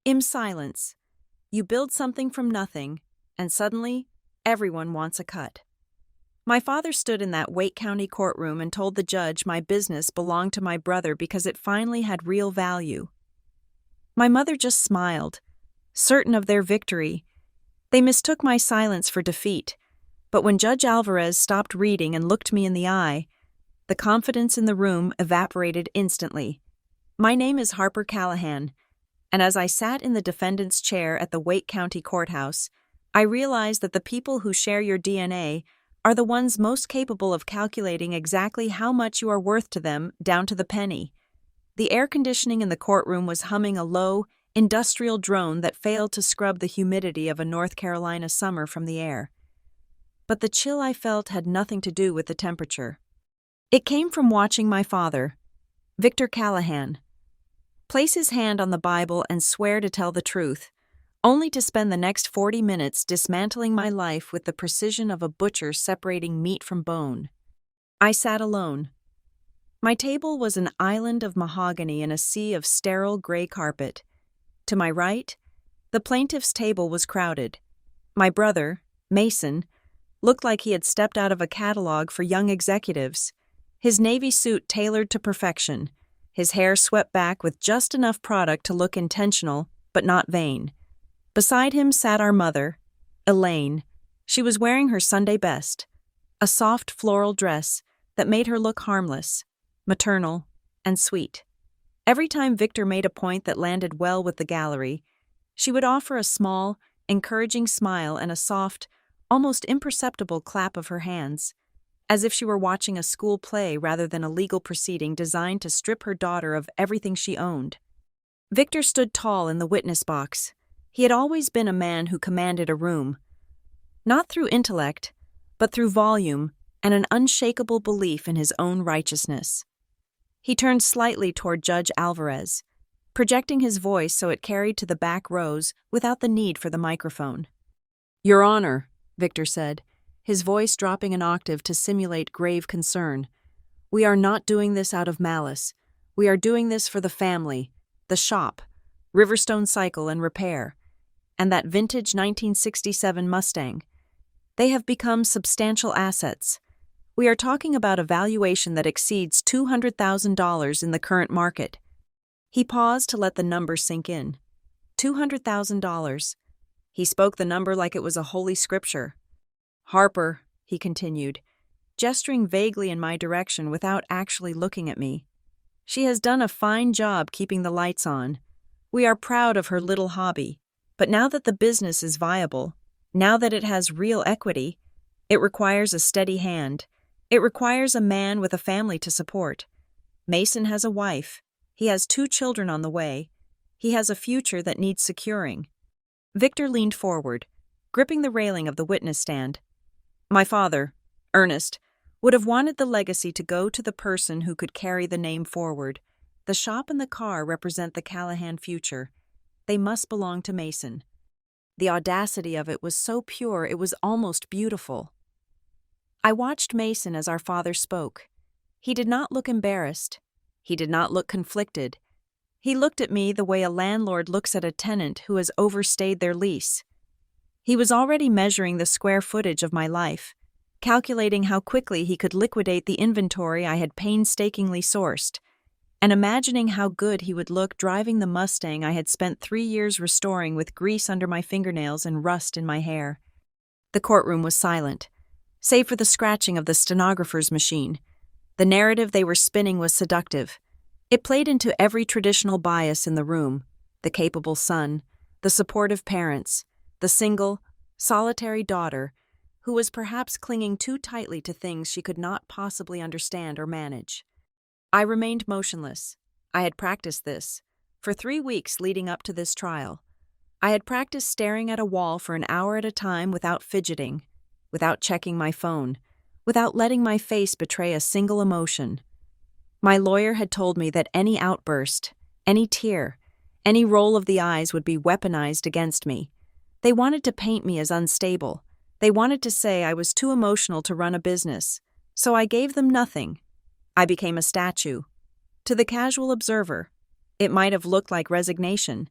In silence, you build something from nothing, and suddenly, everyone wants a cut. My father stood in that Wake County courtroom and told the judge my business belonged to my brother because it finally had real value. My mother just smiled, certain of their victory. They mistook my silence for defeat, but when Judge Alvarez stopped reading and looked me in the eye, the confidence in the room evaporated instantly. My name is Harper Callahan, and as I sat in the defendant's chair at the Wake County Courthouse, I realized that the people who share your DNA are the ones most capable of calculating exactly how much you are worth to them down to the penny. The air conditioning in the courtroom was humming a low, industrial drone that failed to scrub the humidity of a North Carolina summer from the air. But the chill I felt had nothing to do with the temperature. It came from watching my father, Victor Callahan, place his hand on the Bible and swear to tell the truth, only to spend the next 40 minutes dismantling my life with the precision of a butcher separating meat from bone. I sat alone. My table was an island of mahogany in a sea of sterile gray carpet. To my right, the plaintiff's table was crowded. My brother, Mason, looked like he had stepped out of a catalog for young executives, his navy suit tailored to perfection, his hair swept back with just enough product to look intentional but not vain. Beside him sat our mother, Elaine. She was wearing her Sunday best, a soft floral dress that made her look harmless, maternal, and sweet. Every time Victor made a point that landed well with the gallery, she would offer a small, encouraging smile and a soft, almost imperceptible clap of her hands, as if she were watching a school play rather than a legal proceeding designed to strip her daughter of everything she owned. Victor stood tall in the witness box. He had always been a man who commanded a room, not through intellect, but through volume and an unshakable belief in his own righteousness. He turned slightly toward Judge Alvarez, projecting his voice so it carried to the back rows without the need for the microphone. "Your Honor," Victor said, his voice dropping an octave to simulate grave concern, "we are not doing this out of malice. We are doing this for the family, the shop, Riverstone Cycle and Repair, and that vintage 1967 Mustang. They have become substantial assets. We are talking about a valuation that exceeds $200,000 in the current market." He paused to let the number sink in. $200,000. He spoke the number like it was a holy scripture. "Harper," he continued, gesturing vaguely in my direction without actually looking at me. "She has done a fine job keeping the lights on. We are proud of her little hobby. But now that the business is viable, now that it has real equity, it requires a steady hand. It requires a man with a family to support. Mason has a wife. He has 2 children on the way. He has a future that needs securing." Victor leaned forward, gripping the railing of the witness stand. "My father, Ernest, would have wanted the legacy to go to the person who could carry the name forward. The shop and the car represent the Callahan future. They must belong to Mason." The audacity of it was so pure it was almost beautiful. I watched Mason as our father spoke. He did not look embarrassed. He did not look conflicted. He looked at me the way a landlord looks at a tenant who has overstayed their lease. He was already measuring the square footage of my life, calculating how quickly he could liquidate the inventory I had painstakingly sourced, and imagining how good he would look driving the Mustang I had spent 3 years restoring with grease under my fingernails and rust in my hair. The courtroom was silent, save for the scratching of the stenographer's machine. The narrative they were spinning was seductive. It played into every traditional bias in the room: the capable son, the supportive parents, the single, solitary daughter who was perhaps clinging too tightly to things she could not possibly understand or manage. I remained motionless. I had practiced this. For 3 weeks leading up to this trial, I had practiced staring at a wall for an hour at a time without fidgeting, without checking my phone, without letting my face betray a single emotion. My lawyer had told me that any outburst, any tear, any roll of the eyes would be weaponized against me. They wanted to paint me as unstable. They wanted to say I was too emotional to run a business. So I gave them nothing. I became a statue. To the casual observer, it might have looked like resignation.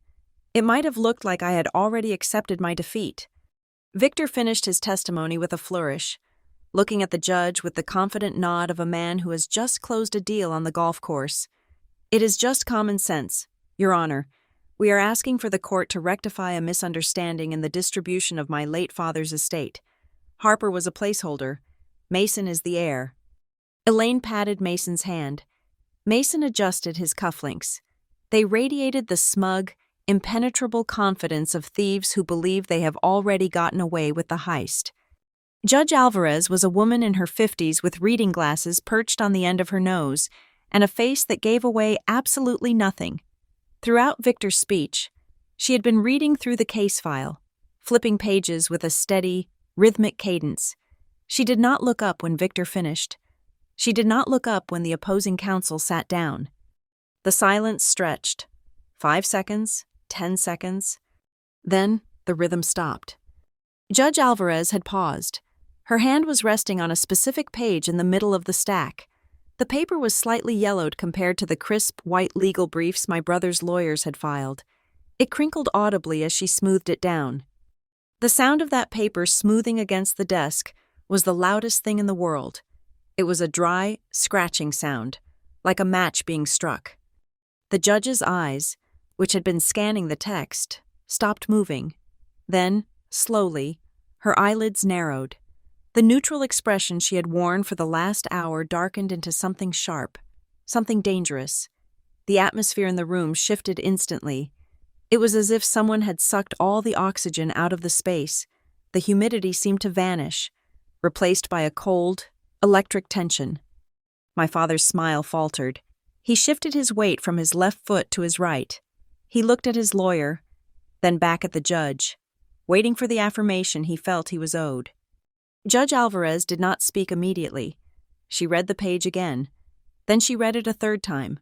It might have looked like I had already accepted my defeat. Victor finished his testimony with a flourish, looking at the judge with the confident nod of a man who has just closed a deal on the golf course. "It is just common sense, Your Honor. We are asking for the court to rectify a misunderstanding in the distribution of my late father's estate. Harper was a placeholder. Mason is the heir." Elaine patted Mason's hand. Mason adjusted his cufflinks. They radiated the smug, impenetrable confidence of thieves who believe they have already gotten away with the heist. Judge Alvarez was a woman in her 50s with reading glasses perched on the end of her nose and a face that gave away absolutely nothing. Throughout Victor's speech, she had been reading through the case file, flipping pages with a steady, rhythmic cadence. She did not look up when Victor finished. She did not look up when the opposing counsel sat down. The silence stretched. 5 seconds, 10 seconds. Then the rhythm stopped. Judge Alvarez had paused. Her hand was resting on a specific page in the middle of the stack. The paper was slightly yellowed compared to the crisp, white legal briefs my brother's lawyers had filed. It crinkled audibly as she smoothed it down. The sound of that paper smoothing against the desk was the loudest thing in the world. It was a dry, scratching sound, like a match being struck. The judge's eyes, which had been scanning the text, stopped moving. Then, slowly, her eyelids narrowed. The neutral expression she had worn for the last hour darkened into something sharp, something dangerous. The atmosphere in the room shifted instantly. It was as if someone had sucked all the oxygen out of the space. The humidity seemed to vanish, replaced by a cold, electric tension. My father's smile faltered. He shifted his weight from his left foot to his right. He looked at his lawyer, then back at the judge, waiting for the affirmation he felt he was owed. Judge Alvarez did not speak immediately. She read the page again. Then she read it a third time.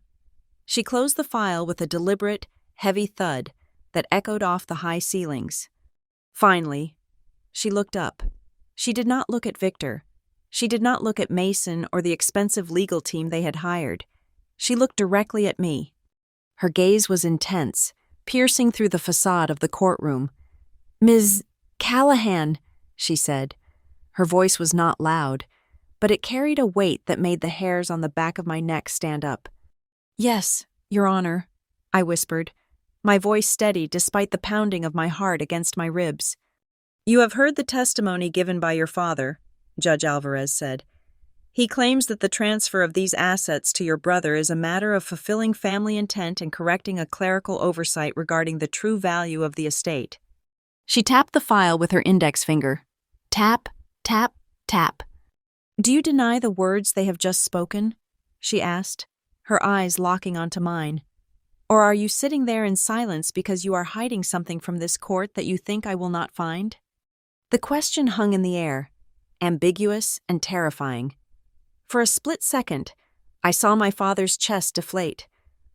She closed the file with a deliberate, heavy thud that echoed off the high ceilings. Finally, she looked up. She did not look at Victor. She did not look at Mason or the expensive legal team they had hired. She looked directly at me. Her gaze was intense, piercing through the facade of the courtroom. "Ms. Callahan," she said. Her voice was not loud, but it carried a weight that made the hairs on the back of my neck stand up. "Yes, Your Honor," I whispered, my voice steady despite the pounding of my heart against my ribs. "You have heard the testimony given by your father," Judge Alvarez said. "He claims that the transfer of these assets to your brother is a matter of fulfilling family intent and correcting a clerical oversight regarding the true value of the estate." She tapped the file with her index finger. Tap, tap, tap. "Do you deny the words they have just spoken?" she asked, her eyes locking onto mine. "Or are you sitting there in silence because you are hiding something from this court that you think I will not find?" The question hung in the air, ambiguous and terrifying. For a split second, I saw my father's chest deflate.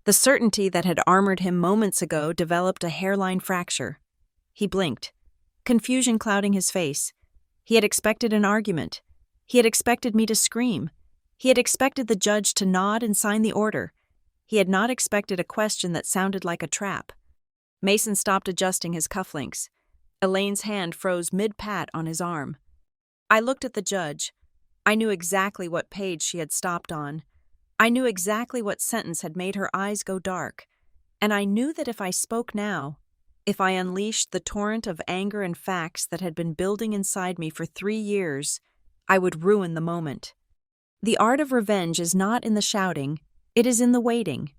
The certainty that had armored him moments ago developed a hairline fracture. He blinked, confusion clouding his face. He had expected an argument. He had expected me to scream. He had expected the judge to nod and sign the order. He had not expected a question that sounded like a trap. Mason stopped adjusting his cufflinks. Elaine's hand froze mid-pat on his arm. I looked at the judge. I knew exactly what page she had stopped on. I knew exactly what sentence had made her eyes go dark. And I knew that if I spoke now, if I unleashed the torrent of anger and facts that had been building inside me for 3 years, I would ruin the moment. The art of revenge is not in the shouting, it is in the waiting.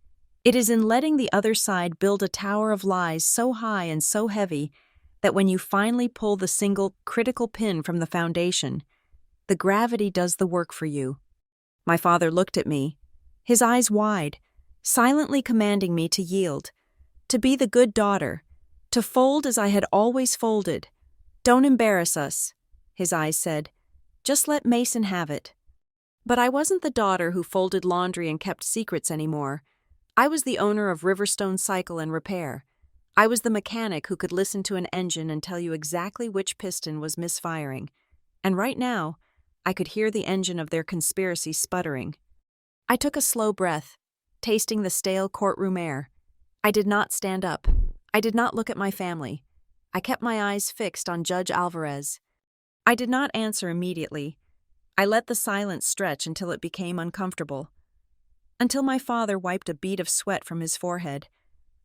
It is in letting the other side build a tower of lies so high and so heavy that when you finally pull the single critical pin from the foundation, the gravity does the work for you. My father looked at me, his eyes wide, silently commanding me to yield, to be the good daughter, to fold as I had always folded. "Don't embarrass us," his eyes said. "Just let Mason have it." But I wasn't the daughter who folded laundry and kept secrets anymore. I was the owner of Riverstone Cycle and Repair. I was the mechanic who could listen to an engine and tell you exactly which piston was misfiring. And right now, I could hear the engine of their conspiracy sputtering. I took a slow breath, tasting the stale courtroom air. I did not stand up. I did not look at my family. I kept my eyes fixed on Judge Alvarez. I did not answer immediately. I let the silence stretch until it became uncomfortable. Until my father wiped a bead of sweat from his forehead.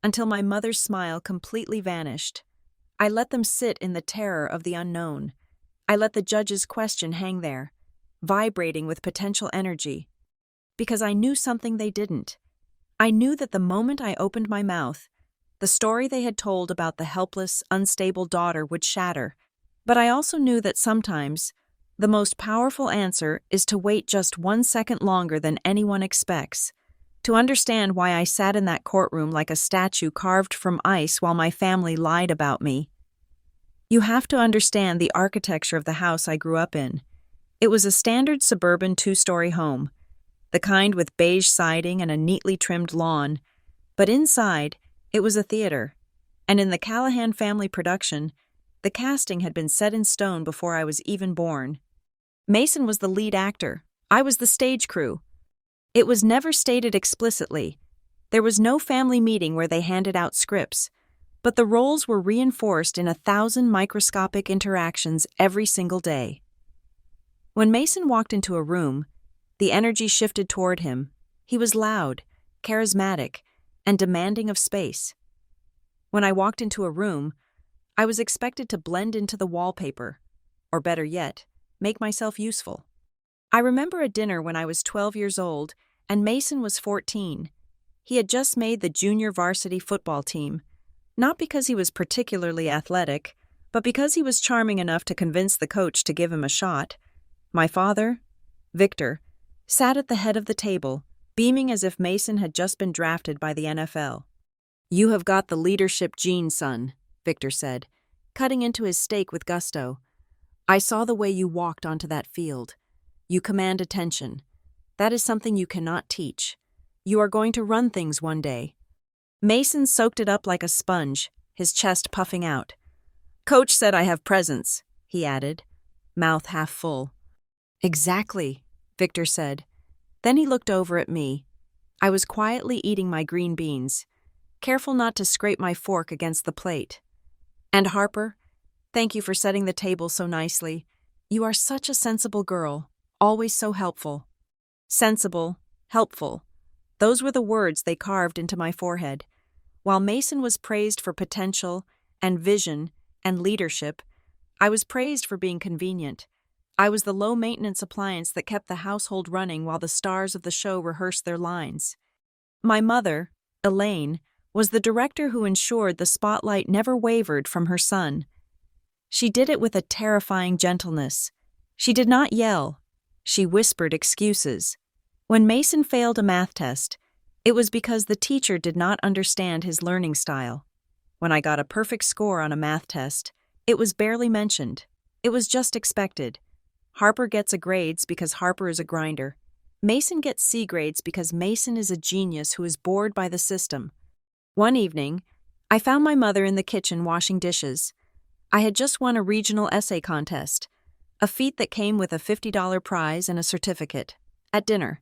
Until my mother's smile completely vanished. I let them sit in the terror of the unknown. I let the judge's question hang there, vibrating with potential energy. Because I knew something they didn't. I knew that the moment I opened my mouth, the story they had told about the helpless, unstable daughter would shatter. But I also knew that sometimes, the most powerful answer is to wait just 1 second longer than anyone expects, to understand why I sat in that courtroom like a statue carved from ice while my family lied about me. You have to understand the architecture of the house I grew up in. It was a standard suburban 2-story home, the kind with beige siding and a neatly trimmed lawn, but inside, it was a theater, and in the Callahan family production, the casting had been set in stone before I was even born. Mason was the lead actor. I was the stage crew. It was never stated explicitly. There was no family meeting where they handed out scripts, but the roles were reinforced in 1,000 microscopic interactions every single day. When Mason walked into a room, the energy shifted toward him. He was loud, charismatic, and demanding of space. When I walked into a room, I was expected to blend into the wallpaper, or better yet, make myself useful. I remember a dinner when I was 12 years old and Mason was 14. He had just made the junior varsity football team, not because he was particularly athletic, but because he was charming enough to convince the coach to give him a shot. My father, Victor, sat at the head of the table, beaming as if Mason had just been drafted by the NFL. "You have got the leadership gene, son," Victor said, cutting into his steak with gusto. "I saw the way you walked onto that field. You command attention. That is something you cannot teach. You are going to run things one day." Mason soaked it up like a sponge, his chest puffing out. "Coach said I have presence," he added, mouth half full. "Exactly," Victor said. Then he looked over at me. I was quietly eating my green beans, careful not to scrape my fork against the plate. "And Harper, thank you for setting the table so nicely. You are such a sensible girl, always so helpful." Sensible, helpful. Those were the words they carved into my forehead. While Mason was praised for potential and vision and leadership, I was praised for being convenient. I was the low-maintenance appliance that kept the household running while the stars of the show rehearsed their lines. My mother, Elaine, was the director who ensured the spotlight never wavered from her son. She did it with a terrifying gentleness. She did not yell. She whispered excuses. When Mason failed a math test, it was because the teacher did not understand his learning style. When I got a perfect score on a math test, it was barely mentioned. It was just expected. Harper gets A grades because Harper is a grinder. Mason gets C grades because Mason is a genius who is bored by the system. One evening, I found my mother in the kitchen washing dishes. I had just won a regional essay contest, a feat that came with a $50 prize and a certificate. At dinner,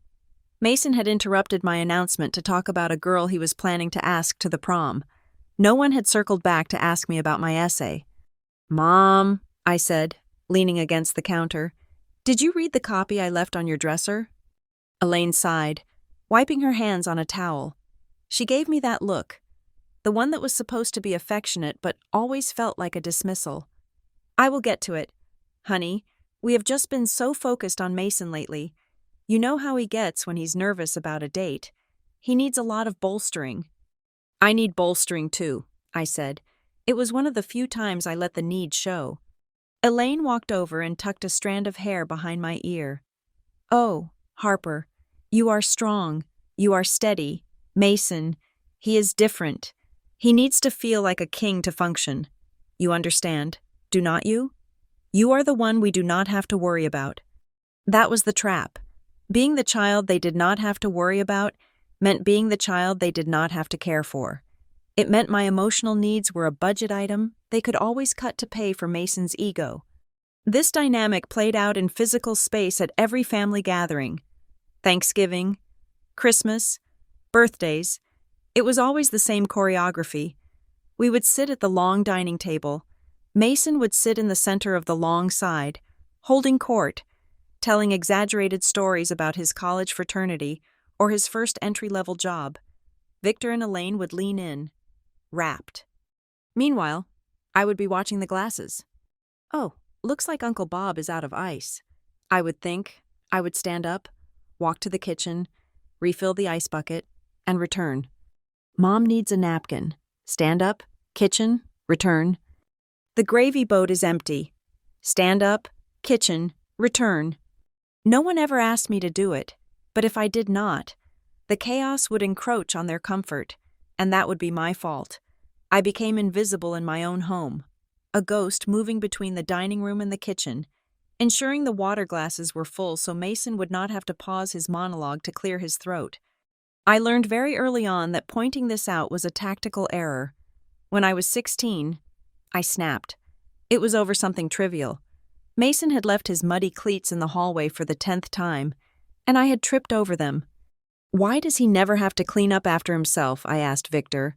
Mason had interrupted my announcement to talk about a girl he was planning to ask to the prom. No one had circled back to ask me about my essay. "Mom," I said, leaning against the counter, "did you read the copy I left on your dresser?" Elaine sighed, wiping her hands on a towel. She gave me that look, the one that was supposed to be affectionate but always felt like a dismissal. "I will get to it. Honey, we have just been so focused on Mason lately. You know how he gets when he's nervous about a date. He needs a lot of bolstering." "I need bolstering too," I said. It was one of the few times I let the need show. Elaine walked over and tucked a strand of hair behind my ear. "Oh, Harper, you are strong. You are steady. Mason, he is different. He needs to feel like a king to function. You understand, do not you? You are the one we do not have to worry about." That was the trap. Being the child they did not have to worry about meant being the child they did not have to care for. It meant my emotional needs were a budget item they could always cut to pay for Mason's ego. This dynamic played out in physical space at every family gathering. Thanksgiving, Christmas, birthdays. It was always the same choreography. We would sit at the long dining table. Mason would sit in the center of the long side, holding court, telling exaggerated stories about his college fraternity or his first entry-level job. Victor and Elaine would lean in, rapt. Meanwhile, I would be watching the glasses. Oh, looks like Uncle Bob is out of ice. I would think. I would stand up, walk to the kitchen, refill the ice bucket, and return. Mom needs a napkin. Stand up, kitchen, return. The gravy boat is empty. Stand up, kitchen, return. No one ever asked me to do it, but if I did not, the chaos would encroach on their comfort, and that would be my fault. I became invisible in my own home, a ghost moving between the dining room and the kitchen, ensuring the water glasses were full so Mason would not have to pause his monologue to clear his throat. I learned very early on that pointing this out was a tactical error. When I was 16, I snapped. It was over something trivial. Mason had left his muddy cleats in the hallway for the 10th time, and I had tripped over them. Why does he never have to clean up after himself? I asked Victor.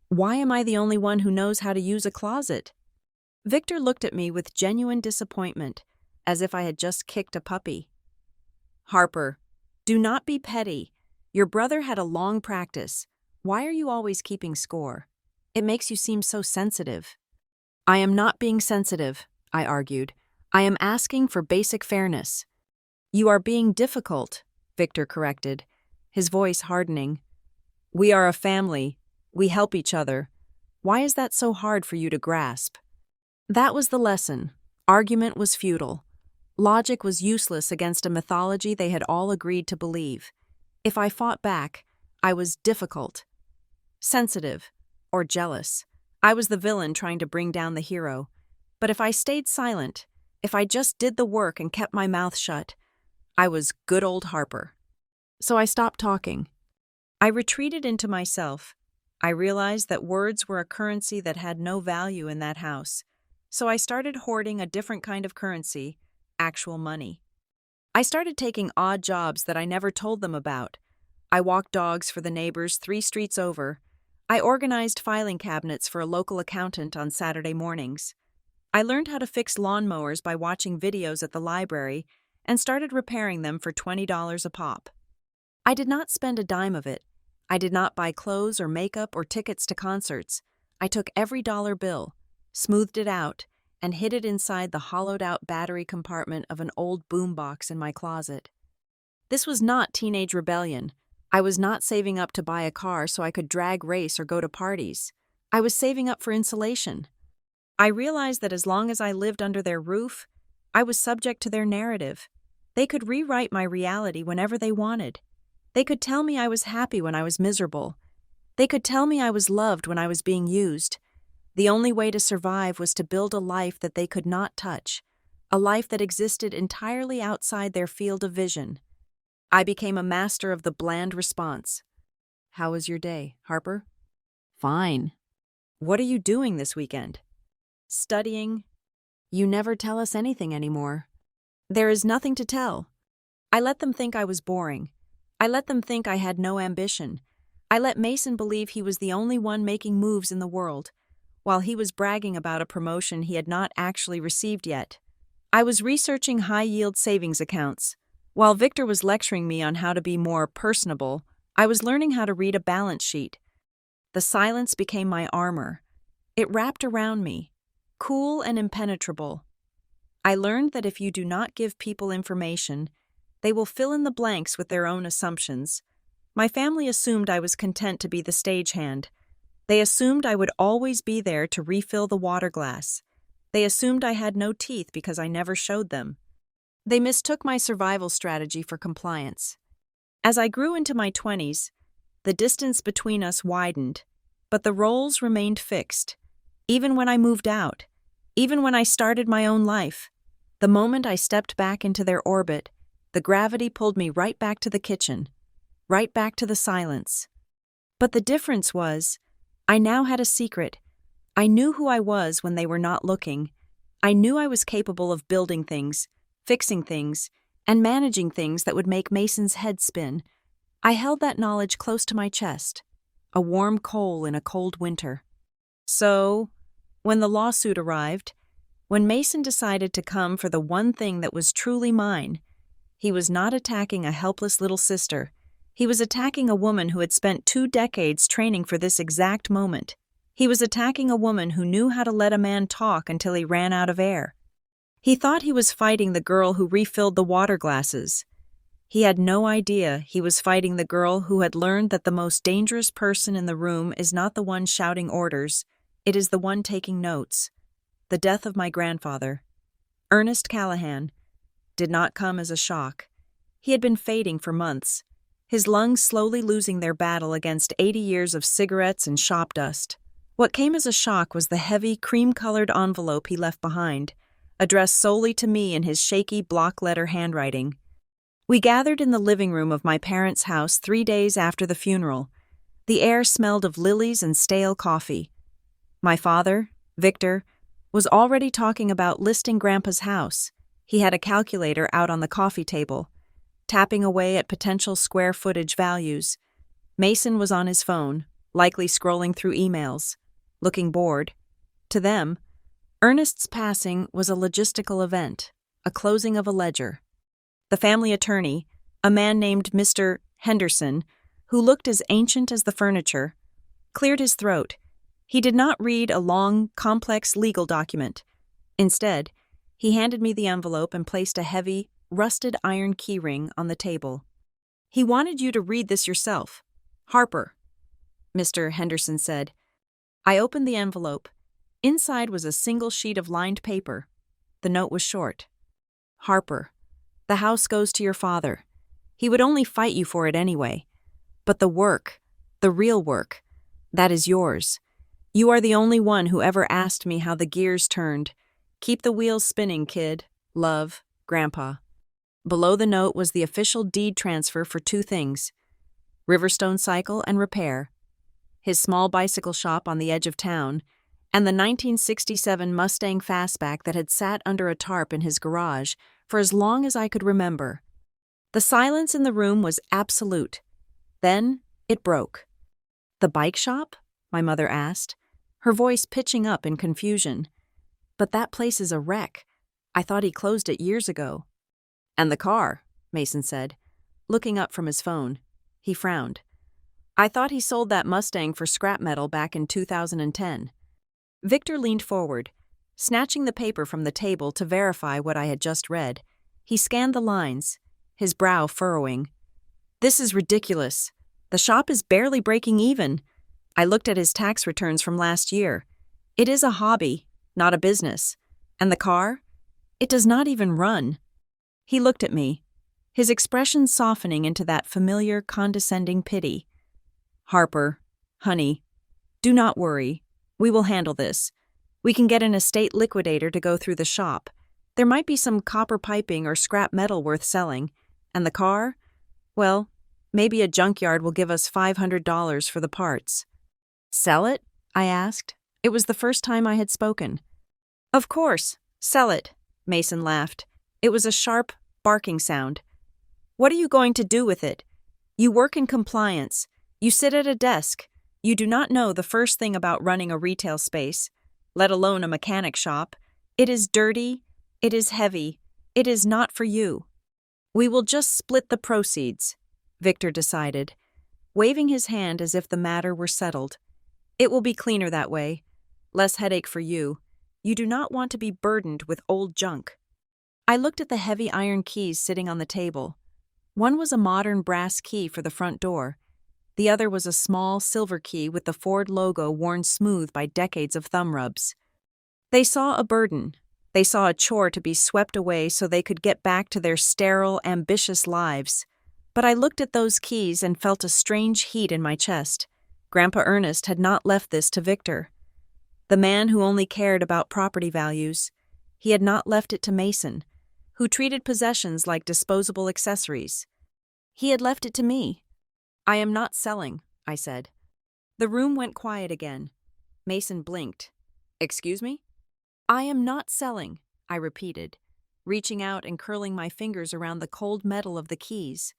Why am I the only one who knows how to use a closet? Victor looked at me with genuine disappointment, as if I had just kicked a puppy. Harper, do not be petty. Your brother had a long practice. Why are you always keeping score? It makes you seem so sensitive. I am not being sensitive, I argued. I am asking for basic fairness. You are being difficult, Victor corrected, his voice hardening. We are a family. We help each other. Why is that so hard for you to grasp? That was the lesson. Argument was futile. Logic was useless against a mythology they had all agreed to believe. If I fought back, I was difficult, sensitive, or jealous. I was the villain trying to bring down the hero. But if I stayed silent, if I just did the work and kept my mouth shut, I was good old Harper. So I stopped talking. I retreated into myself. I realized that words were a currency that had no value in that house. So I started hoarding a different kind of currency, actual money. I started taking odd jobs that I never told them about. I walked dogs for the neighbors 3 streets over. I organized filing cabinets for a local accountant on Saturday mornings. I learned how to fix lawnmowers by watching videos at the library and started repairing them for $20 a pop. I did not spend a dime of it. I did not buy clothes or makeup or tickets to concerts. I took every dollar bill, smoothed it out, and hid it inside the hollowed-out battery compartment of an old boombox in my closet. This was not teenage rebellion. I was not saving up to buy a car so I could drag race or go to parties. I was saving up for insulation. I realized that as long as I lived under their roof, I was subject to their narrative. They could rewrite my reality whenever they wanted. They could tell me I was happy when I was miserable. They could tell me I was loved when I was being used. The only way to survive was to build a life that they could not touch, a life that existed entirely outside their field of vision. I became a master of the bland response. How was your day, Harper? Fine. What are you doing this weekend? Studying. You never tell us anything anymore. There is nothing to tell. I let them think I was boring. I let them think I had no ambition. I let Mason believe he was the only one making moves in the world, while he was bragging about a promotion he had not actually received yet. I was researching high-yield savings accounts. While Victor was lecturing me on how to be more personable, I was learning how to read a balance sheet. The silence became my armor. It wrapped around me, cool and impenetrable. I learned that if you do not give people information, they will fill in the blanks with their own assumptions. My family assumed I was content to be the stagehand. They assumed I would always be there to refill the water glass. They assumed I had no teeth because I never showed them. They mistook my survival strategy for compliance. As I grew into my 20s, the distance between us widened, but the roles remained fixed. Even when I moved out, even when I started my own life, the moment I stepped back into their orbit, the gravity pulled me right back to the kitchen, right back to the silence. But the difference was, I now had a secret. I knew who I was when they were not looking. I knew I was capable of building things, fixing things, and managing things that would make Mason's head spin. I held that knowledge close to my chest, a warm coal in a cold winter. So, when the lawsuit arrived, when Mason decided to come for the one thing that was truly mine, he was not attacking a helpless little sister. He was attacking a woman who had spent 2 decades training for this exact moment. He was attacking a woman who knew how to let a man talk until he ran out of air. He thought he was fighting the girl who refilled the water glasses. He had no idea he was fighting the girl who had learned that the most dangerous person in the room is not the one shouting orders, it is the one taking notes. The death of my grandfather, Ernest Callahan, did not come as a shock. He had been fading for months, his lungs slowly losing their battle against 80 years of cigarettes and shop dust. What came as a shock was the heavy, cream-colored envelope he left behind, addressed solely to me in his shaky block-letter handwriting. We gathered in the living room of my parents' house 3 days after the funeral. The air smelled of lilies and stale coffee. My father, Victor, was already talking about listing Grandpa's house. He had a calculator out on the coffee table, tapping away at potential square footage values. Mason was on his phone, likely scrolling through emails, looking bored. To them, Ernest's passing was a logistical event, a closing of a ledger. The family attorney, a man named Mr. Henderson, who looked as ancient as the furniture, cleared his throat. He did not read a long, complex legal document. Instead, he handed me the envelope and placed a heavy, rusted iron keyring on the table. "He wanted you to read this yourself. Harper," Mr. Henderson said. I opened the envelope. Inside was a single sheet of lined paper. The note was short. "Harper, the house goes to your father. He would only fight you for it anyway. But the work, the real work, that is yours. You are the only one who ever asked me how the gears turned. Keep the wheels spinning, kid. Love, Grandpa." Below the note was the official deed transfer for 2 things: Riverstone Cycle and Repair, his small bicycle shop on the edge of town, and the 1967 Mustang Fastback that had sat under a tarp in his garage for as long as I could remember. The silence in the room was absolute. Then it broke. "The bike shop?" my mother asked, her voice pitching up in confusion. "But that place is a wreck. I thought he closed it years ago." "And the car," Mason said, looking up from his phone. He frowned. "I thought he sold that Mustang for scrap metal back in 2010. Victor leaned forward, snatching the paper from the table to verify what I had just read. He scanned the lines, his brow furrowing. "This is ridiculous. The shop is barely breaking even." I looked at his tax returns from last year. It is a hobby, not a business. And the car? It does not even run. He looked at me, his expression softening into that familiar, condescending pity. "Harper, honey, do not worry. We will handle this. We can get an estate liquidator to go through the shop. There might be some copper piping or scrap metal worth selling. And the car? Well, maybe a junkyard will give us $500 for the parts." "Sell it?" I asked. It was the first time I had spoken. "Of course, sell it," Mason laughed. It was a sharp, barking sound. "What are you going to do with it? You work in compliance. You sit at a desk. You do not know the first thing about running a retail space, let alone a mechanic shop. It is dirty. It is heavy. It is not for you." "We will just split the proceeds," Victor decided, waving his hand as if the matter were settled. "It will be cleaner that way. Less headache for you. You do not want to be burdened with old junk." I looked at the heavy iron keys sitting on the table. One was a modern brass key for the front door. The other was a small silver key with the Ford logo worn smooth by decades of thumb rubs. They saw a burden. They saw a chore to be swept away so they could get back to their sterile, ambitious lives. But I looked at those keys and felt a strange heat in my chest. Grandpa Ernest had not left this to Victor. The man who only cared about property values. He had not left it to Mason, who treated possessions like disposable accessories. He had left it to me. "I am not selling," I said. The room went quiet again. Mason blinked. "Excuse me?" "I am not selling," I repeated, reaching out and curling my fingers around the cold metal of the keys.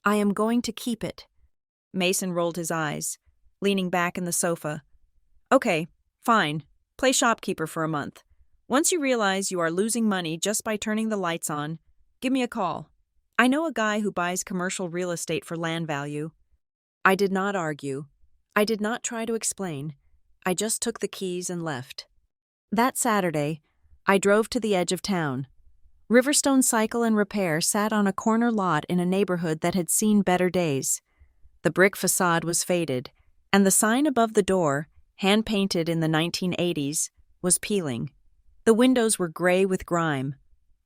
"I am going to keep it." Mason rolled his eyes, leaning back in the sofa. "Okay, Fine, play shopkeeper for a month. Once you realize you are losing money just by turning the lights on, give me a call. I know a guy who buys commercial real estate for land value. I did not argue. I did not try to explain. I just took the keys and left. That Saturday, I drove to the edge of town. Riverstone Cycle and Repair sat on a corner lot in a neighborhood that had seen better days. The brick facade was faded, and the sign above the door, hand-painted in the 1980s, was peeling. The windows were gray with grime.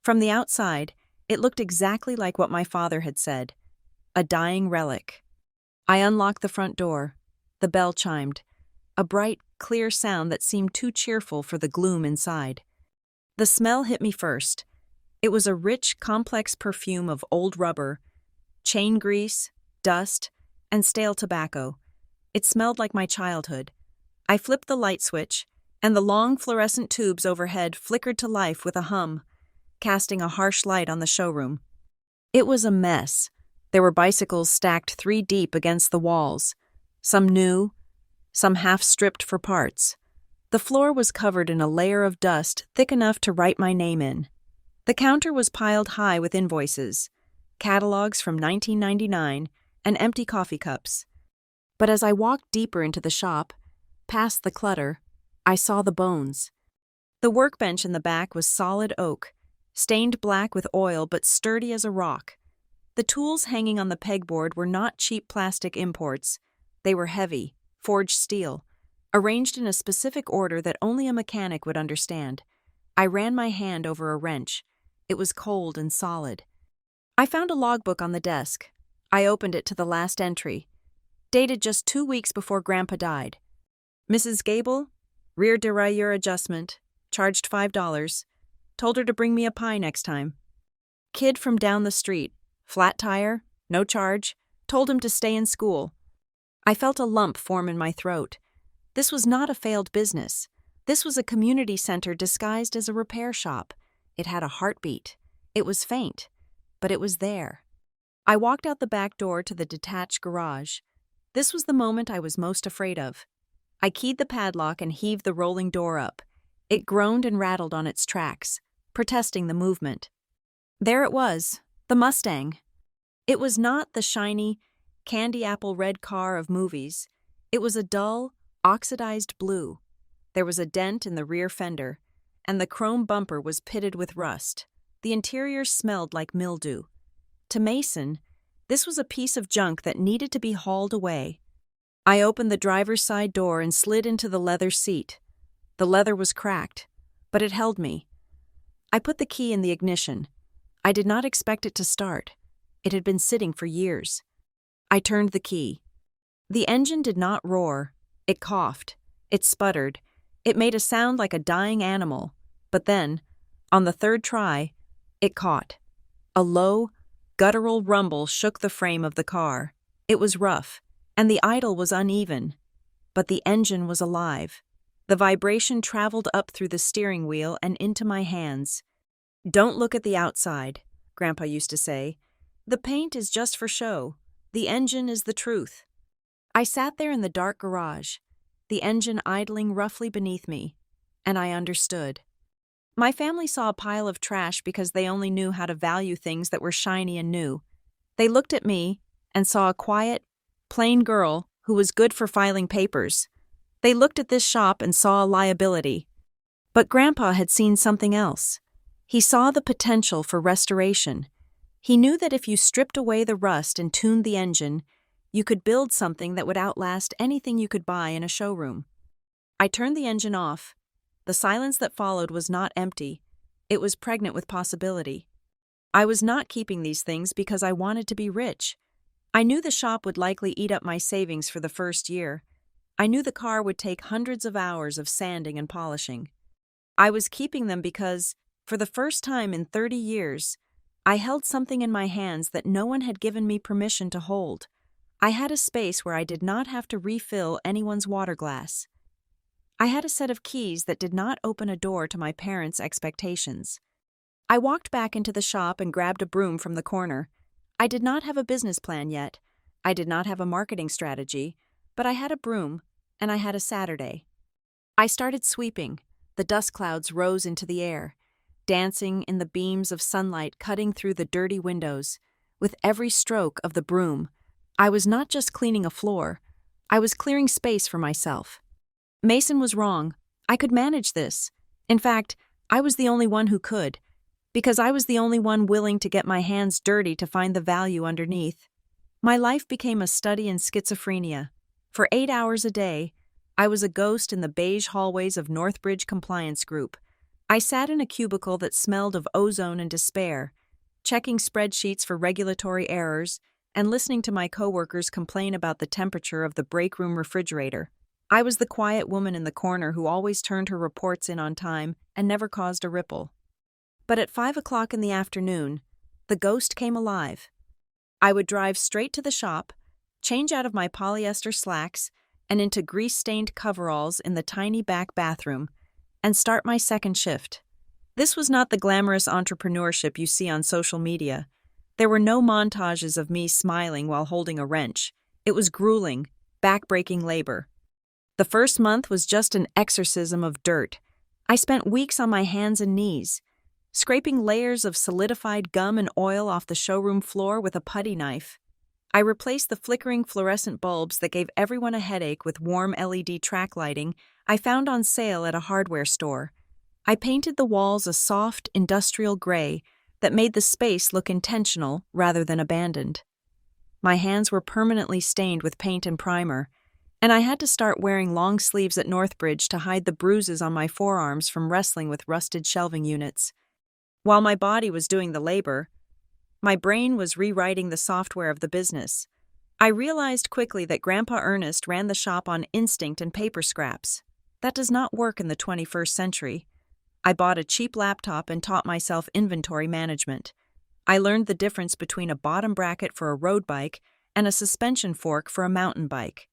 From the outside, it looked exactly like what my father had said, a dying relic. I unlocked the front door. The bell chimed, a bright, clear sound that seemed too cheerful for the gloom inside. The smell hit me first. It was a rich, complex perfume of old rubber, chain grease, dust, and stale tobacco. It smelled like my childhood. I flipped the light switch, and the long fluorescent tubes overhead flickered to life with a hum, casting a harsh light on the showroom. It was a mess. There were bicycles stacked 3 deep against the walls, some new, some half-stripped for parts. The floor was covered in a layer of dust thick enough to write my name in. The counter was piled high with invoices, catalogs from 1999, and empty coffee cups. But as I walked deeper into the shop, past the clutter, I saw the bones. The workbench in the back was solid oak, stained black with oil but sturdy as a rock. The tools hanging on the pegboard were not cheap plastic imports. They were heavy, forged steel, arranged in a specific order that only a mechanic would understand. I ran my hand over a wrench. It was cold and solid. I found a logbook on the desk. I opened it to the last entry, dated just 2 weeks before Grandpa died. Mrs. Gable, rear derailleur adjustment, charged $5, told her to bring me a pie next time. Kid from down the street, flat tire, no charge, told him to stay in school. I felt a lump form in my throat. This was not a failed business. This was a community center disguised as a repair shop. It had a heartbeat. It was faint, but it was there. I walked out the back door to the detached garage. This was the moment I was most afraid of. I keyed the padlock and heaved the rolling door up. It groaned and rattled on its tracks, protesting the movement. There it was, the Mustang. It was not the shiny, candy apple red car of movies. It was a dull, oxidized blue. There was a dent in the rear fender, and the chrome bumper was pitted with rust. The interior smelled like mildew. To Mason, this was a piece of junk that needed to be hauled away. I opened the driver's side door and slid into the leather seat. The leather was cracked, but it held me. I put the key in the ignition. I did not expect it to start. It had been sitting for years. I turned the key. The engine did not roar. It coughed. It sputtered. It made a sound like a dying animal. But then, on the third try, it caught. A low, guttural rumble shook the frame of the car. It was rough, and the idle was uneven. But the engine was alive. The vibration traveled up through the steering wheel and into my hands. "Don't look at the outside," Grandpa used to say. "The paint is just for show. The engine is the truth." I sat there in the dark garage, the engine idling roughly beneath me, and I understood. My family saw a pile of trash because they only knew how to value things that were shiny and new. They looked at me and saw a quiet, plain girl who was good for filing papers. They looked at this shop and saw a liability. But Grandpa had seen something else. He saw the potential for restoration. He knew that if you stripped away the rust and tuned the engine, you could build something that would outlast anything you could buy in a showroom. I turned the engine off. The silence that followed was not empty. It was pregnant with possibility. I was not keeping these things because I wanted to be rich. I knew the shop would likely eat up my savings for the first year. I knew the car would take hundreds of hours of sanding and polishing. I was keeping them because, for the first time in 30 years, I held something in my hands that no one had given me permission to hold. I had a space where I did not have to refill anyone's water glass. I had a set of keys that did not open a door to my parents' expectations. I walked back into the shop and grabbed a broom from the corner. I did not have a business plan yet. I did not have a marketing strategy, but I had a broom, and I had a Saturday. I started sweeping. The dust clouds rose into the air, dancing in the beams of sunlight cutting through the dirty windows. With every stroke of the broom, I was not just cleaning a floor, I was clearing space for myself. Mason was wrong. I could manage this. In fact, I was the only one who could, because I was the only one willing to get my hands dirty to find the value underneath. My life became a study in schizophrenia. For 8 hours a day, I was a ghost in the beige hallways of Northbridge Compliance Group. I sat in a cubicle that smelled of ozone and despair, checking spreadsheets for regulatory errors and listening to my coworkers complain about the temperature of the break room refrigerator. I was the quiet woman in the corner who always turned her reports in on time and never caused a ripple. But at 5 o'clock in the afternoon, the ghost came alive. I would drive straight to the shop, change out of my polyester slacks and into grease-stained coveralls in the tiny back bathroom, and start my second shift. This was not the glamorous entrepreneurship you see on social media. There were no montages of me smiling while holding a wrench. It was grueling, back-breaking labor. The first month was just an exorcism of dirt. I spent weeks on my hands and knees, scraping layers of solidified gum and oil off the showroom floor with a putty knife. I replaced the flickering fluorescent bulbs that gave everyone a headache with warm LED track lighting I found on sale at a hardware store. I painted the walls a soft, industrial gray that made the space look intentional rather than abandoned. My hands were permanently stained with paint and primer, and I had to start wearing long sleeves at Northbridge to hide the bruises on my forearms from wrestling with rusted shelving units. While my body was doing the labor, my brain was rewriting the software of the business. I realized quickly that Grandpa Ernest ran the shop on instinct and paper scraps. That does not work in the 21st century. I bought a cheap laptop and taught myself inventory management. I learned the difference between a bottom bracket for a road bike and a suspension fork for a mountain bike.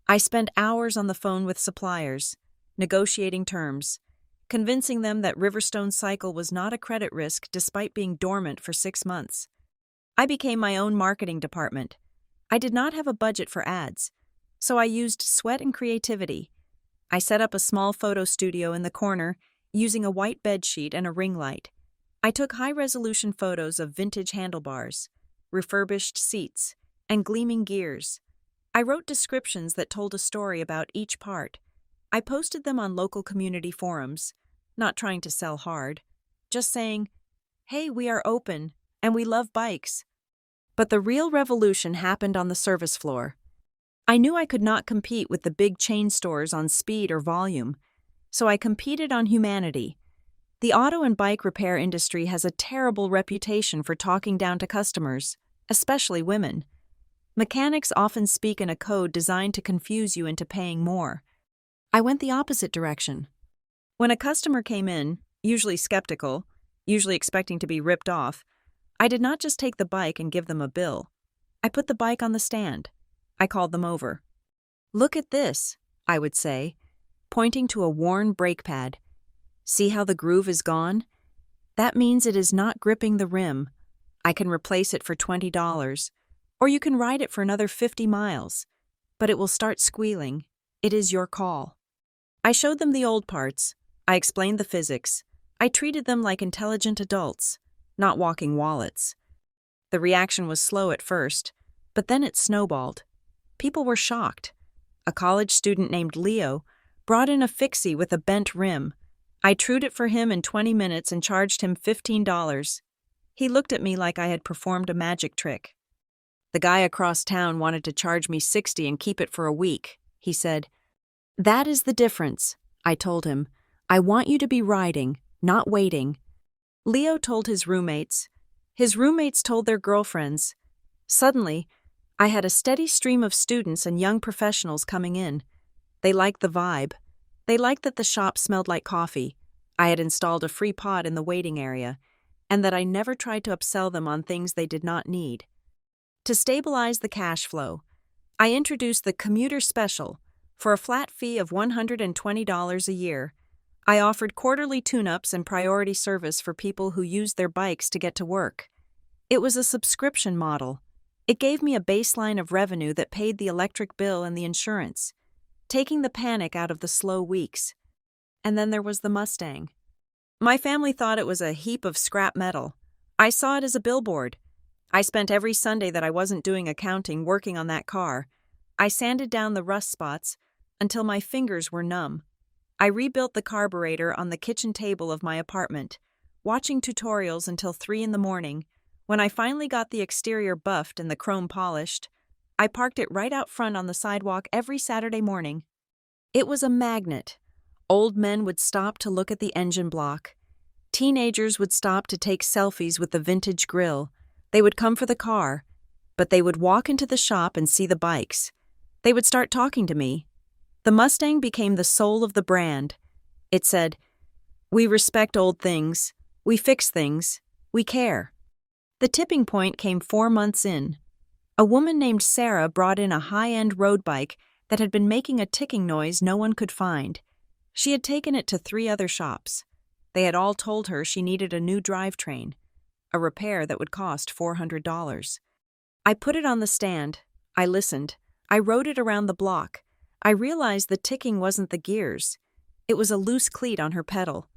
I spent hours on the phone with suppliers, negotiating terms, convincing them that Riverstone Cycle was not a credit risk despite being dormant for 6 months. I became my own marketing department. I did not have a budget for ads, so I used sweat and creativity. I set up a small photo studio in the corner using a white bedsheet and a ring light. I took high-resolution photos of vintage handlebars, refurbished seats, and gleaming gears. I wrote descriptions that told a story about each part. I posted them on local community forums, not trying to sell hard, just saying, "Hey, we are open, and we love bikes." But the real revolution happened on the service floor. I knew I could not compete with the big chain stores on speed or volume, so I competed on humanity. The auto and bike repair industry has a terrible reputation for talking down to customers, especially women. Mechanics often speak in a code designed to confuse you into paying more. I went the opposite direction. When a customer came in, usually skeptical, usually expecting to be ripped off, I did not just take the bike and give them a bill. I put the bike on the stand. I called them over. "Look at this," I would say, pointing to a worn brake pad. "See how the groove is gone? That means it is not gripping the rim. I can replace it for $20, or you can ride it for another 50 miles, but it will start squealing. It is your call." I showed them the old parts. I explained the physics. I treated them like intelligent adults, not walking wallets. The reaction was slow at first, but then it snowballed. People were shocked. A college student named Leo brought in a fixie with a bent rim. I trued it for him in 20 minutes and charged him $15. He looked at me like I had performed a magic trick. "The guy across town wanted to charge me $60 and keep it for a week," he said. "That is the difference," I told him. "I want you to be riding, not waiting." Leo told his roommates. His roommates told their girlfriends. Suddenly, I had a steady stream of students and young professionals coming in. They liked the vibe. They liked that the shop smelled like coffee. I had installed a free pod in the waiting area, and that I never tried to upsell them on things they did not need. To stabilize the cash flow, I introduced the commuter special. For a flat fee of $120 a year, I offered quarterly tune-ups and priority service for people who used their bikes to get to work. It was a subscription model. It gave me a baseline of revenue that paid the electric bill and the insurance, taking the panic out of the slow weeks. And then there was the Mustang. My family thought it was a heap of scrap metal. I saw it as a billboard. I spent every Sunday that I wasn't doing accounting working on that car. I sanded down the rust spots until my fingers were numb. I rebuilt the carburetor on the kitchen table of my apartment, watching tutorials until 3 in the morning. When I finally got the exterior buffed and the chrome polished, I parked it right out front on the sidewalk every Saturday morning. It was a magnet. Old men would stop to look at the engine block. Teenagers would stop to take selfies with the vintage grill. They would come for the car, but they would walk into the shop and see the bikes. They would start talking to me. The Mustang became the soul of the brand. It said, "We respect old things. We fix things. We care." The tipping point came 4 months in. A woman named Sarah brought in a high-end road bike that had been making a ticking noise no one could find. She had taken it to 3 other shops. They had all told her she needed a new drivetrain, a repair that would cost $400. I put it on the stand. I listened. I rode it around the block. I realized the ticking wasn't the gears. It was a loose cleat on her pedal.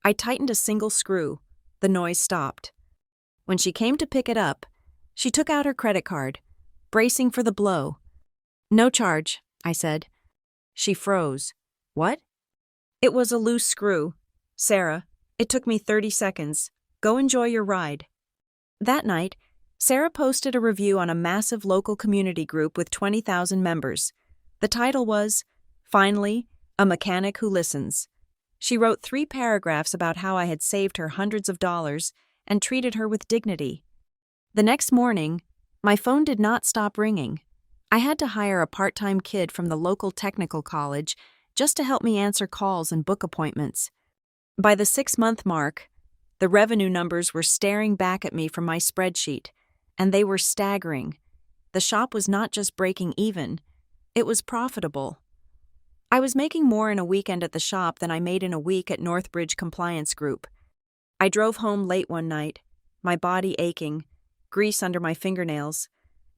I tightened a single screw. The noise stopped. When she came to pick it up, she took out her credit card, bracing for the blow. "No charge," I said. She froze. "What?" "It was a loose screw. Sarah, it took me 30 seconds. Go enjoy your ride." That night, Sarah posted a review on a massive local community group with 20,000 members. The title was, "Finally, a Mechanic Who Listens." She wrote 3 paragraphs about how I had saved her hundreds of dollars and treated her with dignity. The next morning, my phone did not stop ringing. I had to hire a part-time kid from the local technical college just to help me answer calls and book appointments. By the 6-month mark, the revenue numbers were staring back at me from my spreadsheet, and they were staggering. The shop was not just breaking even, it was profitable. I was making more in a weekend at the shop than I made in a week at Northbridge Compliance Group. I drove home late one night, my body aching, grease under my fingernails,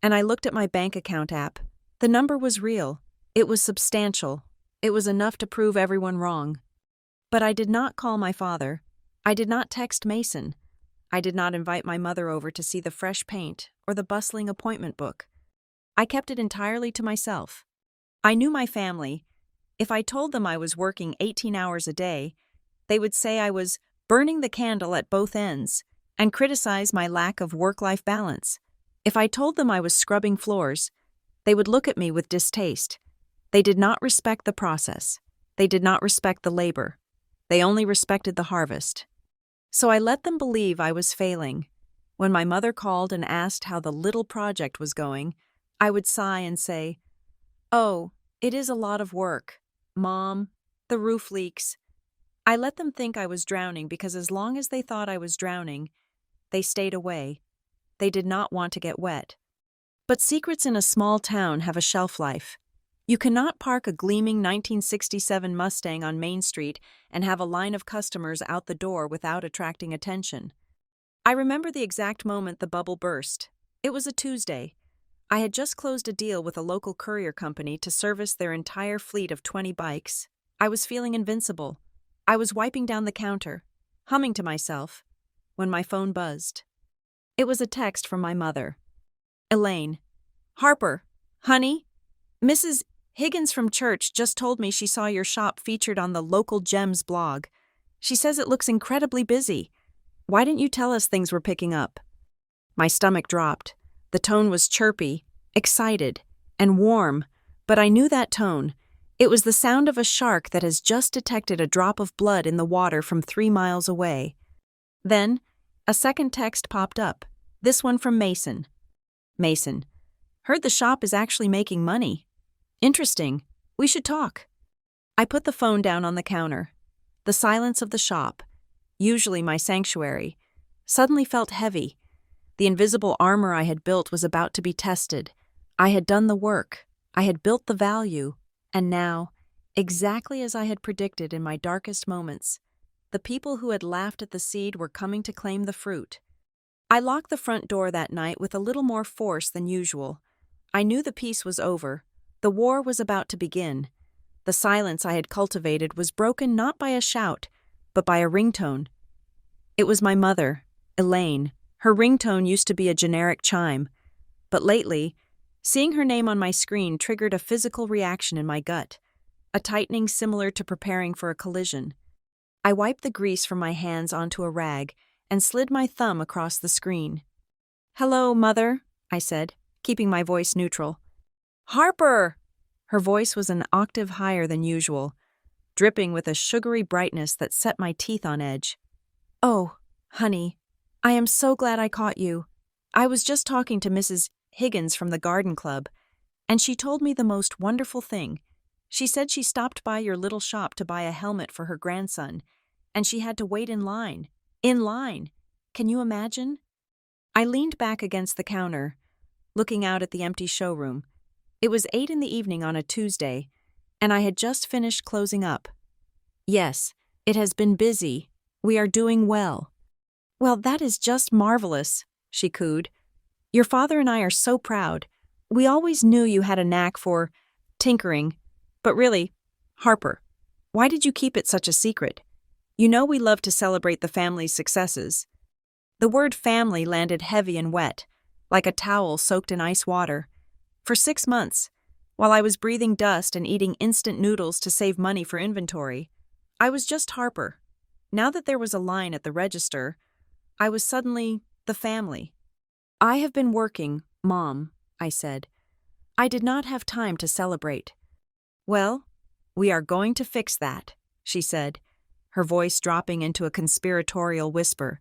and I looked at my bank account app. The number was real. It was substantial. It was enough to prove everyone wrong. But I did not call my father. I did not text Mason. I did not invite my mother over to see the fresh paint or the bustling appointment book. I kept it entirely to myself. I knew my family. If I told them I was working 18 hours a day, they would say I was burning the candle at both ends and criticize my lack of work-life balance. If I told them I was scrubbing floors, they would look at me with distaste. They did not respect the process. They did not respect the labor. They only respected the harvest. So I let them believe I was failing. When my mother called and asked how the little project was going, I would sigh and say, "Oh, it is a lot of work. Mom, the roof leaks." I let them think I was drowning because as long as they thought I was drowning, they stayed away. They did not want to get wet. But secrets in a small town have a shelf life. You cannot park a gleaming 1967 Mustang on Main Street and have a line of customers out the door without attracting attention. I remember the exact moment the bubble burst. It was a Tuesday. I had just closed a deal with a local courier company to service their entire fleet of 20 bikes. I was feeling invincible. I was wiping down the counter, humming to myself, when my phone buzzed. It was a text from my mother. "Elaine, Harper, honey, Mrs. Higgins from church just told me she saw your shop featured on the Local Gems blog. She says it looks incredibly busy. Why didn't you tell us things were picking up?" My stomach dropped. The tone was chirpy, excited, and warm, but I knew that tone. It was the sound of a shark that has just detected a drop of blood in the water from 3 miles away. Then, a second text popped up, this one from Mason. "Mason, heard the shop is actually making money. Interesting. We should talk." I put the phone down on the counter. The silence of the shop, usually my sanctuary, suddenly felt heavy. The invisible armor I had built was about to be tested. I had done the work. I had built the value. And now, exactly as I had predicted in my darkest moments, the people who had laughed at the seed were coming to claim the fruit. I locked the front door that night with a little more force than usual. I knew the peace was over. The war was about to begin. The silence I had cultivated was broken not by a shout, but by a ringtone. It was my mother, Elaine. Her ringtone used to be a generic chime, but lately, seeing her name on my screen triggered a physical reaction in my gut, a tightening similar to preparing for a collision. I wiped the grease from my hands onto a rag and slid my thumb across the screen. "Hello, Mother," I said, keeping my voice neutral. "Harper!" Her voice was an octave higher than usual, dripping with a sugary brightness that set my teeth on edge. "Oh, honey, I am so glad I caught you. I was just talking to Mrs. Higgins from the garden club, and she told me the most wonderful thing. She said she stopped by your little shop to buy a helmet for her grandson, and she had to wait in line. In line! Can you imagine?" I leaned back against the counter, looking out at the empty showroom. It was 8 in the evening on a Tuesday, and I had just finished closing up. "Yes, it has been busy. We are doing well." "Well, that is just marvelous," she cooed. "Your father and I are so proud. We always knew you had a knack for tinkering. But really, Harper, why did you keep it such a secret? You know we love to celebrate the family's successes." The word family landed heavy and wet, like a towel soaked in ice water. For 6 months, while I was breathing dust and eating instant noodles to save money for inventory, I was just Harper. Now that there was a line at the register, I was suddenly the family. "I have been working, Mom," I said. "I did not have time to celebrate." "Well, we are going to fix that," she said, her voice dropping into a conspiratorial whisper.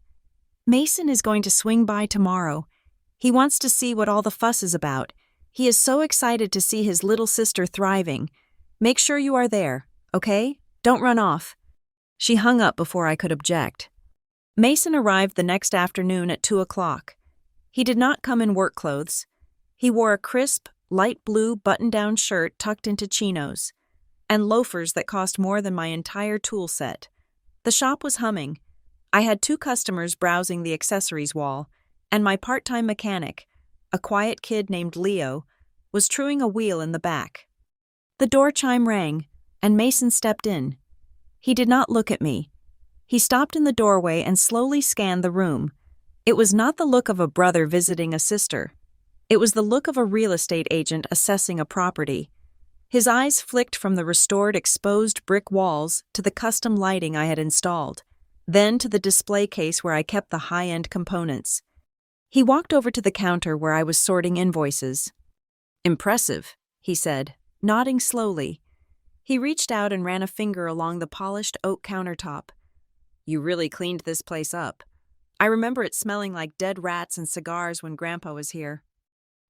"Mason is going to swing by tomorrow. He wants to see what all the fuss is about. He is so excited to see his little sister thriving. Make sure you are there, okay? Don't run off." She hung up before I could object. Mason arrived the next afternoon at 2 o'clock. He did not come in work clothes. He wore a crisp, light blue button-down shirt tucked into chinos, and loafers that cost more than my entire tool set. The shop was humming. I had 2 customers browsing the accessories wall, and my part-time mechanic, a quiet kid named Leo, was truing a wheel in the back. The door chime rang, and Mason stepped in. He did not look at me. He stopped in the doorway and slowly scanned the room. It was not the look of a brother visiting a sister. It was the look of a real estate agent assessing a property. His eyes flicked from the restored exposed brick walls to the custom lighting I had installed, then to the display case where I kept the high-end components. He walked over to the counter where I was sorting invoices. "Impressive," he said, nodding slowly. He reached out and ran a finger along the polished oak countertop. "You really cleaned this place up. I remember it smelling like dead rats and cigars when Grandpa was here."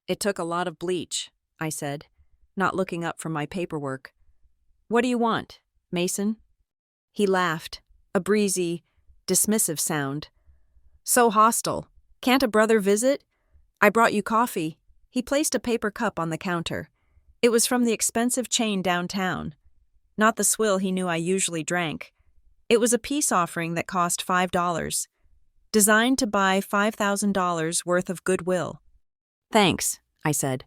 "It took a lot of bleach," I said, not looking up from my paperwork. "What do you want, Mason?" He laughed, a breezy, dismissive sound. "So hostile. Can't a brother visit? I brought you coffee." He placed a paper cup on the counter. It was from the expensive chain downtown. Not the swill he knew I usually drank. It was a peace offering that cost $5, designed to buy $5,000 worth of goodwill. "Thanks," I said.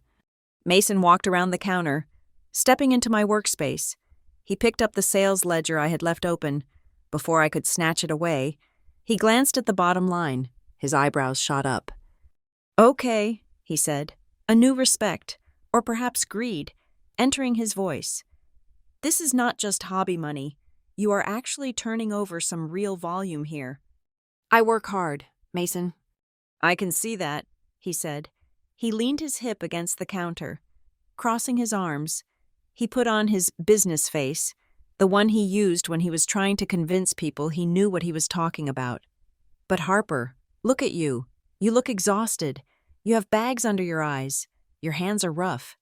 Mason walked around the counter, stepping into my workspace. He picked up the sales ledger I had left open. Before I could snatch it away, he glanced at the bottom line. His eyebrows shot up. "Okay," he said, a new respect, or perhaps greed, entering his voice. "This is not just hobby money. You are actually turning over some real volume here." "I work hard, Mason." "I can see that," he said. He leaned his hip against the counter. Crossing his arms, he put on his business face, the one he used when he was trying to convince people he knew what he was talking about. "But Harper, look at you. You look exhausted. You have bags under your eyes. Your hands are rough."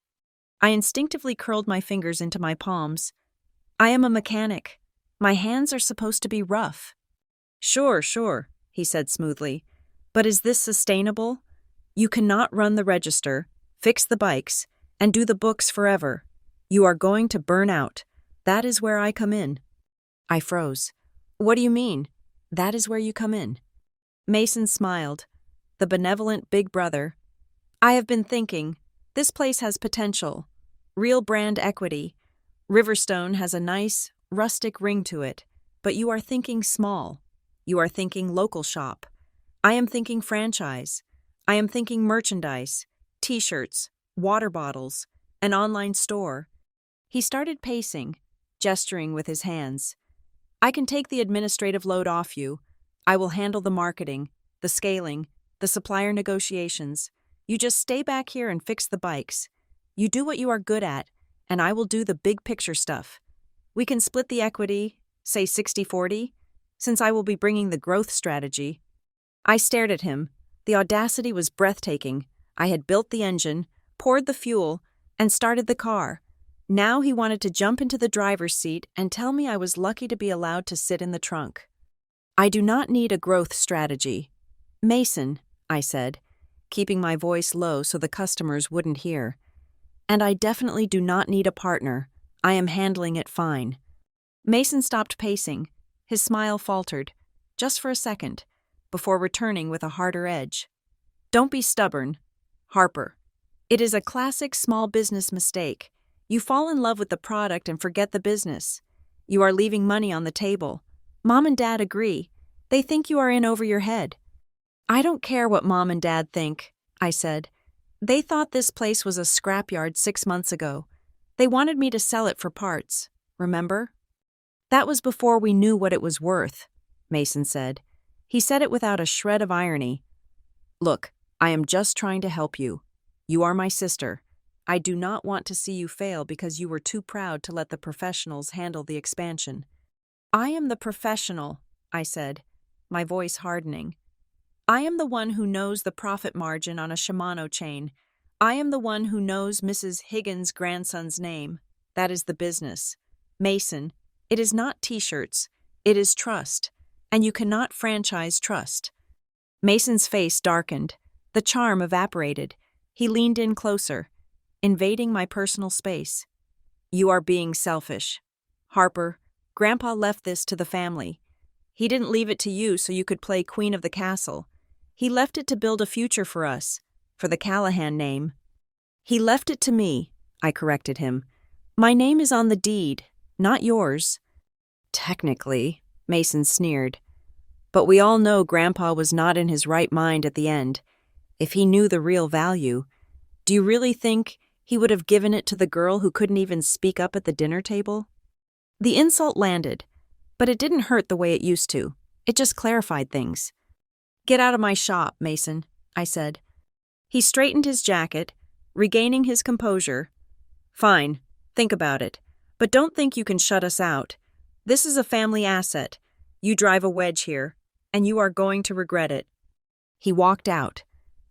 I instinctively curled my fingers into my palms. "I am a mechanic. My hands are supposed to be rough." Sure, he said smoothly. "But is this sustainable? You cannot run the register, fix the bikes, and do the books forever. You are going to burn out. That is where I come in." I froze. "What do you mean? That is where you come in?" Mason smiled, the benevolent big brother. "I have been thinking, this place has potential, real brand equity, Riverstone has a nice, rustic ring to it, but you are thinking small. You are thinking local shop. I am thinking franchise. I am thinking merchandise, t-shirts, water bottles, an online store. He started pacing, gesturing with his hands. I can take the administrative load off you. I will handle the marketing, the scaling, the supplier negotiations. You just stay back here and fix the bikes. You do what you are good at, and I will do the big picture stuff. We can split the equity, say 60-40, since I will be bringing the growth strategy. I stared at him. The audacity was breathtaking. I had built the engine, poured the fuel, and started the car. Now he wanted to jump into the driver's seat and tell me I was lucky to be allowed to sit in the trunk. I do not need a growth strategy. Mason, I said, keeping my voice low so the customers wouldn't hear. And I definitely do not need a partner. I am handling it fine. Mason stopped pacing. His smile faltered, just for a second, before returning with a harder edge. Don't be stubborn, Harper. It is a classic small business mistake. You fall in love with the product and forget the business. You are leaving money on the table. Mom and Dad agree. They think you are in over your head. I don't care what Mom and Dad think, I said. They thought this place was a scrapyard 6 months ago. They wanted me to sell it for parts, remember? That was before we knew what it was worth, Mason said. He said it without a shred of irony. Look, I am just trying to help you. You are my sister. I do not want to see you fail because you were too proud to let the professionals handle the expansion. I am the professional, I said, my voice hardening. I am the one who knows the profit margin on a Shimano chain. I am the one who knows Mrs. Higgins' grandson's name. That is the business. Mason, it is not t-shirts. It is trust. And you cannot franchise trust. Mason's face darkened. The charm evaporated. He leaned in closer, invading my personal space. You are being selfish. Harper, Grandpa left this to the family. He didn't leave it to you so you could play queen of the castle. He left it to build a future for us, for the Callahan name. He left it to me, I corrected him. My name is on the deed, not yours. Technically, Mason sneered. But we all know Grandpa was not in his right mind at the end. If he knew the real value, do you really think he would have given it to the girl who couldn't even speak up at the dinner table? The insult landed, but it didn't hurt the way it used to. It just clarified things. Get out of my shop, Mason, I said. He straightened his jacket, regaining his composure. Fine, think about it. But don't think you can shut us out. This is a family asset. You drive a wedge here, and you are going to regret it. He walked out,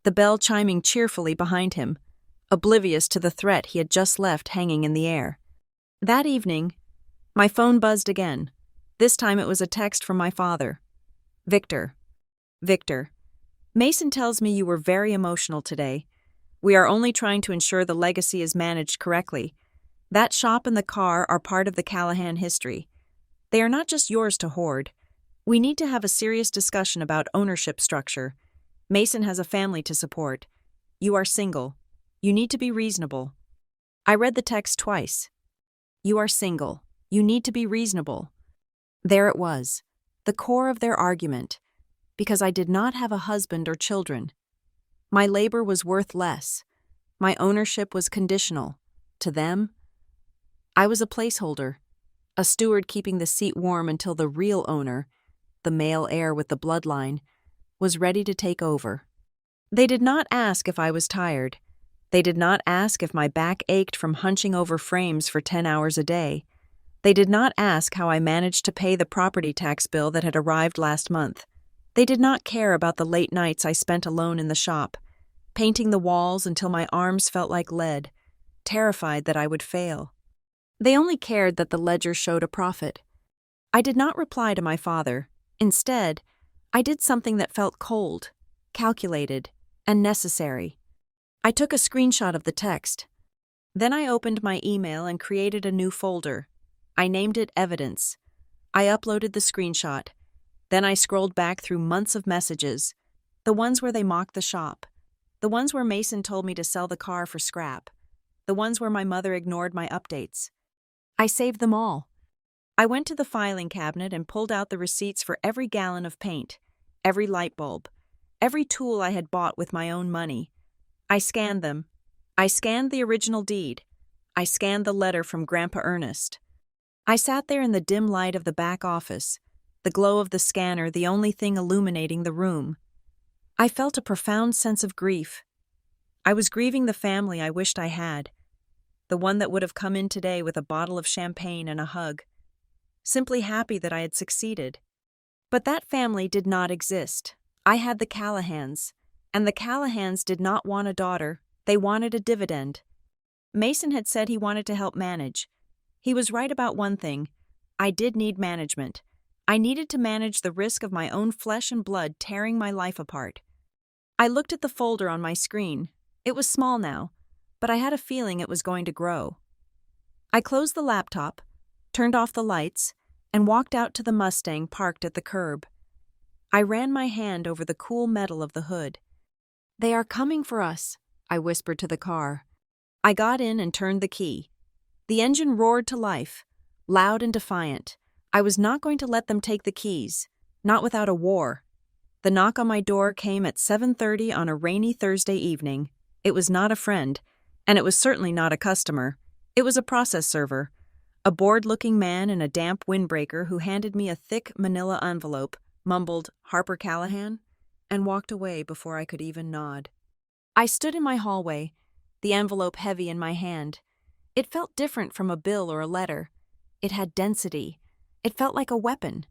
the bell chiming cheerfully behind him, oblivious to the threat he had just left hanging in the air. That evening, my phone buzzed again. This time it was a text from my father. Victor. Mason tells me you were very emotional today. We are only trying to ensure the legacy is managed correctly. That shop and the car are part of the Callahan history. They are not just yours to hoard. We need to have a serious discussion about ownership structure. Mason has a family to support. You are single. You need to be reasonable. I read the text twice. You are single. You need to be reasonable. There it was, the core of their argument. Because I did not have a husband or children. My labor was worth less. My ownership was conditional. To them, I was a placeholder, a steward keeping the seat warm until the real owner, the male heir with the bloodline, was ready to take over. They did not ask if I was tired. They did not ask if my back ached from hunching over frames for 10 hours a day. They did not ask how I managed to pay the property tax bill that had arrived last month. They did not care about the late nights I spent alone in the shop, painting the walls until my arms felt like lead, terrified that I would fail. They only cared that the ledger showed a profit. I did not reply to my father. Instead, I did something that felt cold, calculated, and necessary. I took a screenshot of the text. Then I opened my email and created a new folder. I named it Evidence. I uploaded the screenshot. Then I scrolled back through months of messages, the ones where they mocked the shop, the ones where Mason told me to sell the car for scrap, the ones where my mother ignored my updates. I saved them all. I went to the filing cabinet and pulled out the receipts for every gallon of paint, every light bulb, every tool I had bought with my own money. I scanned them. I scanned the original deed. I scanned the letter from Grandpa Ernest. I sat there in the dim light of the back office, the glow of the scanner the only thing illuminating the room. I felt a profound sense of grief. I was grieving the family I wished I had, the one that would have come in today with a bottle of champagne and a hug, simply happy that I had succeeded. But that family did not exist. I had the Callahans, and the Callahans did not want a daughter, they wanted a dividend. Mason had said he wanted to help manage. He was right about one thing. I did need management. I needed to manage the risk of my own flesh and blood tearing my life apart. I looked at the folder on my screen. It was small now, but I had a feeling it was going to grow. I closed the laptop, turned off the lights, and walked out to the Mustang parked at the curb. I ran my hand over the cool metal of the hood. "They are coming for us," I whispered to the car. I got in and turned the key. The engine roared to life, loud and defiant. I was not going to let them take the keys, not without a war. The knock on my door came at 7:30 on a rainy Thursday evening. It was not a friend, and it was certainly not a customer. It was a process server, a bored-looking man in a damp windbreaker who handed me a thick manila envelope, mumbled "Harper Callahan," and walked away before I could even nod. I stood in my hallway, the envelope heavy in my hand. It felt different from a bill or a letter. It had density. It felt like a weapon.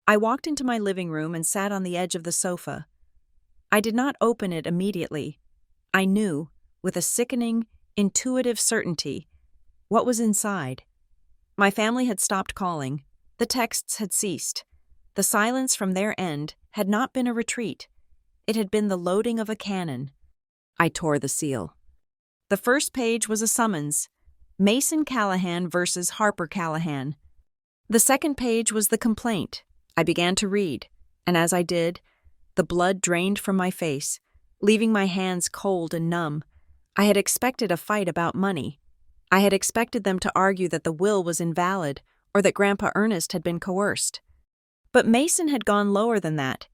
I walked into my living room and sat on the edge of the sofa. I did not open it immediately. I knew, with a sickening, intuitive certainty, what was inside. My family had stopped calling. The texts had ceased. The silence from their end had not been a retreat. It had been the loading of a cannon. I tore the seal. The first page was a summons. Mason Callahan versus Harper Callahan. The second page was the complaint. I began to read, and as I did, the blood drained from my face, leaving my hands cold and numb. I had expected a fight about money. I had expected them to argue that the will was invalid or that Grandpa Ernest had been coerced. But Mason had gone lower than that.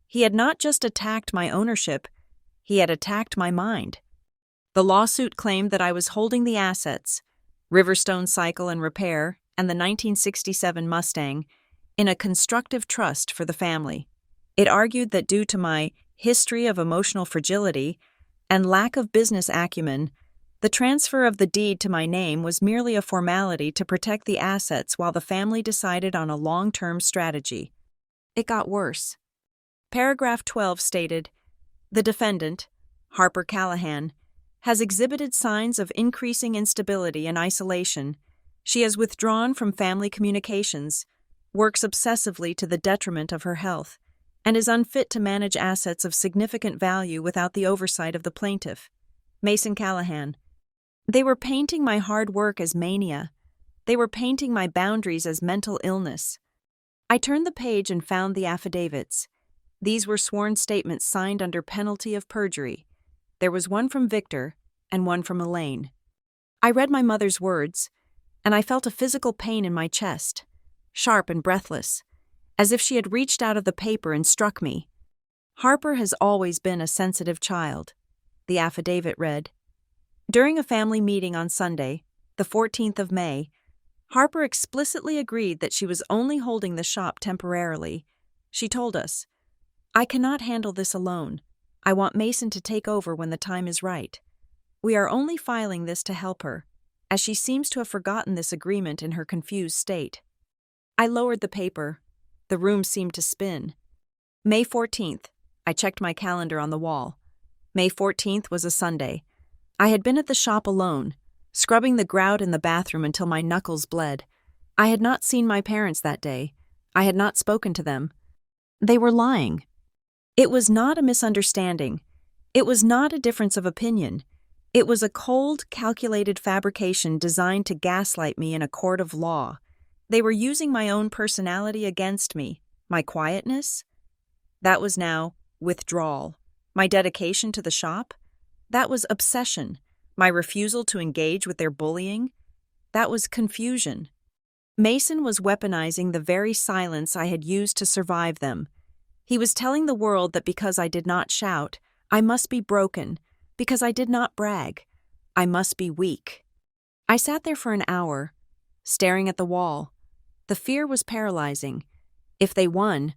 He had not just attacked my ownership, he had attacked my mind. The lawsuit claimed that I was holding the assets, Riverstone Cycle and Repair, and the 1967 Mustang, in a constructive trust for the family. It argued that due to my history of emotional fragility and lack of business acumen, the transfer of the deed to my name was merely a formality to protect the assets while the family decided on a long-term strategy. It got worse. Paragraph 12 stated, "The defendant, Harper Callahan, has exhibited signs of increasing instability and isolation. She has withdrawn from family communications, works obsessively to the detriment of her health, and is unfit to manage assets of significant value without the oversight of the plaintiff, Mason Callahan." They were painting my hard work as mania. They were painting my boundaries as mental illness. I turned the page and found the affidavits. These were sworn statements signed under penalty of perjury. There was one from Victor and one from Elaine. I read my mother's words, and I felt a physical pain in my chest, sharp and breathless, as if she had reached out of the paper and struck me. "Harper has always been a sensitive child," the affidavit read. During a family meeting on Sunday, the 14th of May, Harper explicitly agreed that she was only holding the shop temporarily. She told us, "I cannot handle this alone. I want Mason to take over when the time is right. We are only filing this to help her, as she seems to have forgotten this agreement in her confused state." I lowered the paper. The room seemed to spin. May 14th. I checked my calendar on the wall. May 14th was a Sunday. I had been at the shop alone, scrubbing the grout in the bathroom until my knuckles bled. I had not seen my parents that day. I had not spoken to them. They were lying. It was not a misunderstanding. It was not a difference of opinion. It was a cold, calculated fabrication designed to gaslight me in a court of law. They were using my own personality against me, my quietness. That was now withdrawal. My dedication to the shop. That was obsession. My refusal to engage with their bullying. That was confusion. Mason was weaponizing the very silence I had used to survive them. He was telling the world that because I did not shout, I must be broken. Because I did not brag, I must be weak. I sat there for an hour, staring at the wall. The fear was paralyzing. If they won,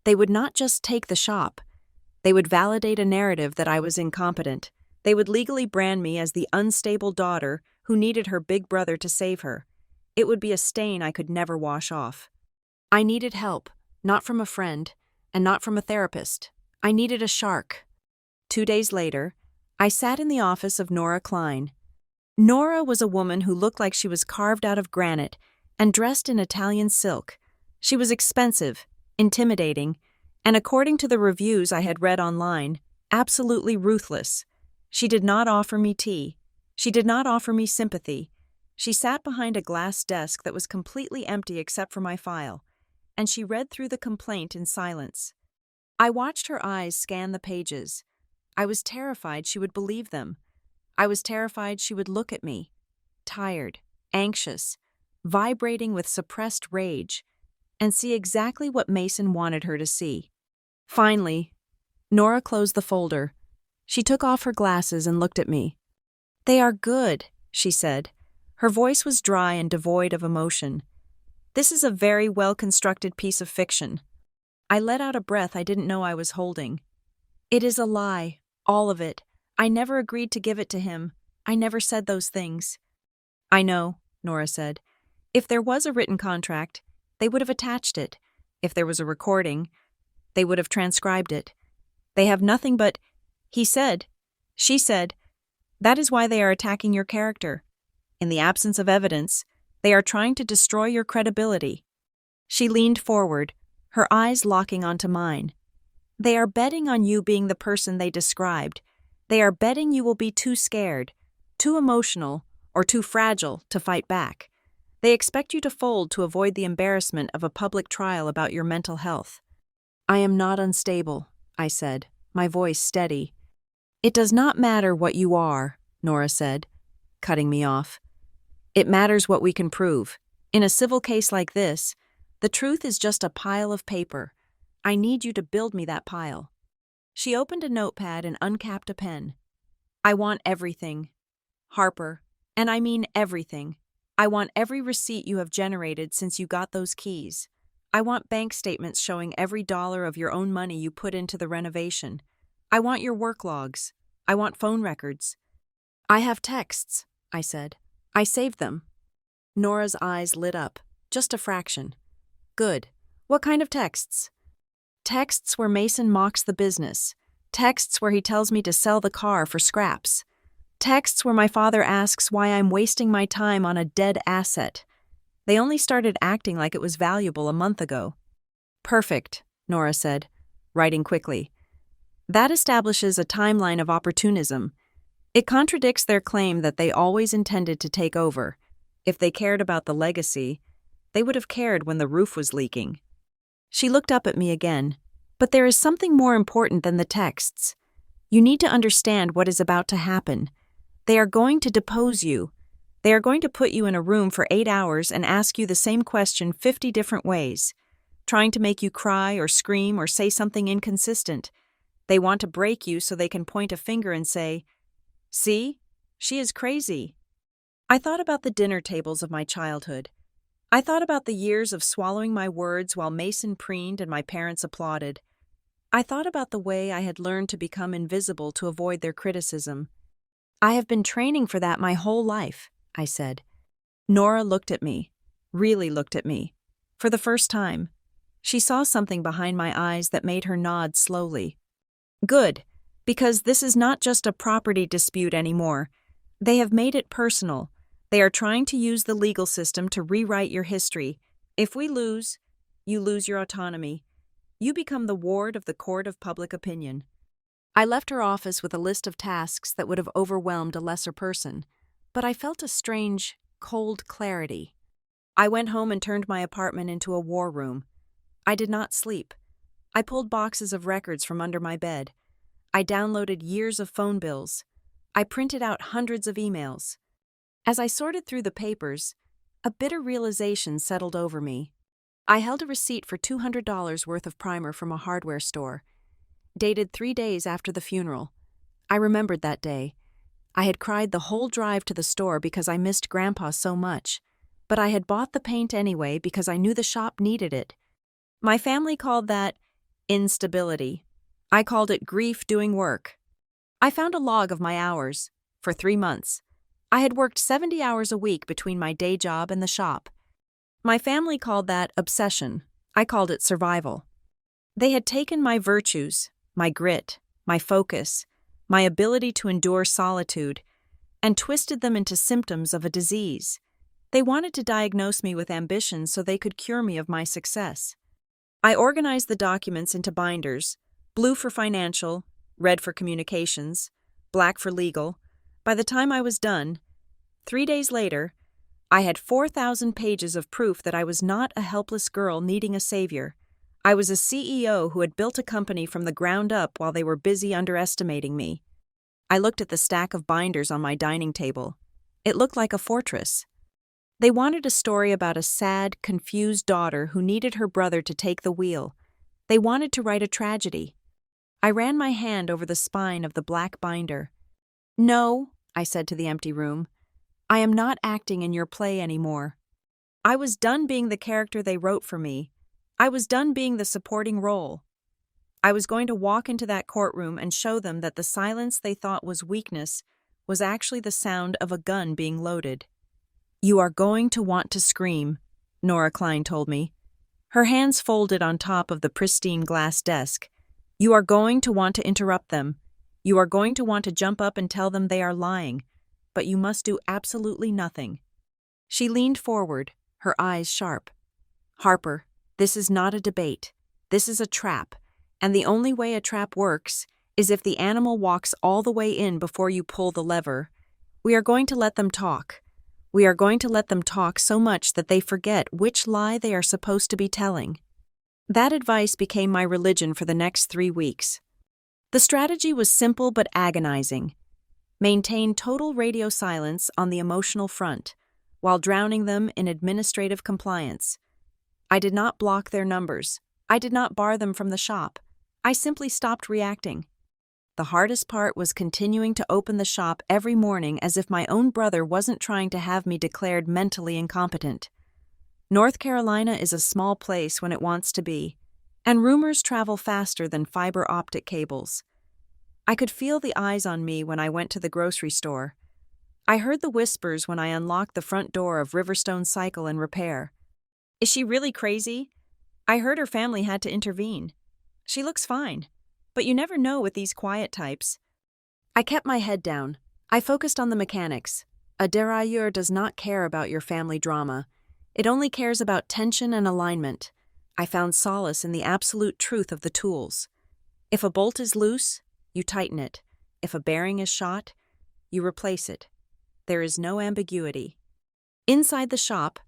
they would not just take the shop. They would validate a narrative that I was incompetent. They would legally brand me as the unstable daughter who needed her big brother to save her. It would be a stain I could never wash off. I needed help, not from a friend, and not from a therapist. I needed a shark. 2 days later, I sat in the office of Nora Klein. Nora was a woman who looked like she was carved out of granite and dressed in Italian silk. She was expensive, intimidating, and according to the reviews I had read online, absolutely ruthless. She did not offer me tea. She did not offer me sympathy. She sat behind a glass desk that was completely empty except for my file, and she read through the complaint in silence. I watched her eyes scan the pages. I was terrified she would believe them. I was terrified she would look at me, tired, anxious, vibrating with suppressed rage, and see exactly what Mason wanted her to see. Finally, Nora closed the folder. She took off her glasses and looked at me. "They are good," she said. Her voice was dry and devoid of emotion. "This is a very well-constructed piece of fiction." I let out a breath I didn't know I was holding. "It is a lie, all of it. I never agreed to give it to him. I never said those things." "I know," Nora said. "If there was a written contract, they would have attached it. If there was a recording, they would have transcribed it. They have nothing but, he said, she said. That is why they are attacking your character. In the absence of evidence, they are trying to destroy your credibility." She leaned forward, her eyes locking onto mine. "They are betting on you being the person they described. They are betting you will be too scared, too emotional, or too fragile to fight back. They expect you to fold to avoid the embarrassment of a public trial about your mental health." "I am not unstable," I said, my voice steady. "It does not matter what you are," Nora said, cutting me off. "It matters what we can prove. In a civil case like this, the truth is just a pile of paper. I need you to build me that pile." She opened a notepad and uncapped a pen. "I want everything, Harper, and I mean everything. I want every receipt you have generated since you got those keys. I want bank statements showing every dollar of your own money you put into the renovation. I want your work logs. I want phone records." "I have texts," I said. "I saved them." Nora's eyes lit up, just a fraction. "Good. What kind of texts?" "Texts where Mason mocks the business. Texts where he tells me to sell the car for scraps. Texts where my father asks why I'm wasting my time on a dead asset. They only started acting like it was valuable a month ago." "Perfect," Nora said, writing quickly. "That establishes a timeline of opportunism. It contradicts their claim that they always intended to take over. If they cared about the legacy, they would have cared when the roof was leaking." She looked up at me again. "But there is something more important than the texts. You need to understand what is about to happen. They are going to depose you. They are going to put you in a room for 8 hours and ask you the same question 50 different ways, trying to make you cry or scream or say something inconsistent. They want to break you so they can point a finger and say, 'See, she is crazy.'" I thought about the dinner tables of my childhood. I thought about the years of swallowing my words while Mason preened and my parents applauded. I thought about the way I had learned to become invisible to avoid their criticism. "I have been training for that my whole life," I said. Nora looked at me, really looked at me. For the first time, she saw something behind my eyes that made her nod slowly. "Good, because this is not just a property dispute anymore. They have made it personal. They are trying to use the legal system to rewrite your history. If we lose, you lose your autonomy. You become the ward of the court of public opinion." I left her office with a list of tasks that would have overwhelmed a lesser person, but I felt a strange, cold clarity. I went home and turned my apartment into a war room. I did not sleep. I pulled boxes of records from under my bed. I downloaded years of phone bills. I printed out hundreds of emails. As I sorted through the papers, A bitter realization settled over me. I held a receipt for $200 worth of primer from a hardware store, dated 3 days after the funeral. I remembered that day. I had cried the whole drive to the store because I missed Grandpa so much, but I had bought the paint anyway because I knew the shop needed it. My family called that instability. I called it grief doing work. I found a log of my hours. For 3 months. I had worked 70 hours a week between my day job and the shop. My family called that obsession. I called it survival. They had taken my virtues, my grit, my focus, my ability to endure solitude, and twisted them into symptoms of a disease. They wanted to diagnose me with ambition so they could cure me of my success. I organized the documents into binders, blue for financial, red for communications, black for legal. By the time I was done, 3 days later, I had 4,000 pages of proof that I was not a helpless girl needing a savior. I was a CEO who had built a company from the ground up while they were busy underestimating me. I looked at the stack of binders on my dining table. It looked like a fortress. They wanted a story about a sad, confused daughter who needed her brother to take the wheel. They wanted to write a tragedy. I ran my hand over the spine of the black binder. "No," I said to the empty room. "I am not acting in your play anymore." I was done being the character they wrote for me. I was done being the supporting role. I was going to walk into that courtroom and show them that the silence they thought was weakness was actually the sound of a gun being loaded. "You are going to want to scream," Nora Klein told me. Her hands folded on top of the pristine glass desk. "You are going to want to interrupt them. You are going to want to jump up and tell them they are lying, but you must do absolutely nothing." She leaned forward, her eyes sharp. "Harper, this is not a debate. This is a trap, and the only way a trap works is if the animal walks all the way in before you pull the lever. We are going to let them talk. We are going to let them talk so much that they forget which lie they are supposed to be telling." That advice became my religion for the next 3 weeks. The strategy was simple but agonizing. Maintain total radio silence on the emotional front, while drowning them in administrative compliance. I did not block their numbers. I did not bar them from the shop. I simply stopped reacting. The hardest part was continuing to open the shop every morning as if my own brother wasn't trying to have me declared mentally incompetent. North Carolina is a small place when it wants to be, and rumors travel faster than fiber optic cables. I could feel the eyes on me when I went to the grocery store. I heard the whispers when I unlocked the front door of Riverstone Cycle and Repair. "Is she really crazy? I heard her family had to intervene. She looks fine, but you never know with these quiet types." I kept my head down. I focused on the mechanics. A derailleur does not care about your family drama. It only cares about tension and alignment. I found solace in the absolute truth of the tools. If a bolt is loose, you tighten it. If a bearing is shot, you replace it. There is no ambiguity. Inside the shop,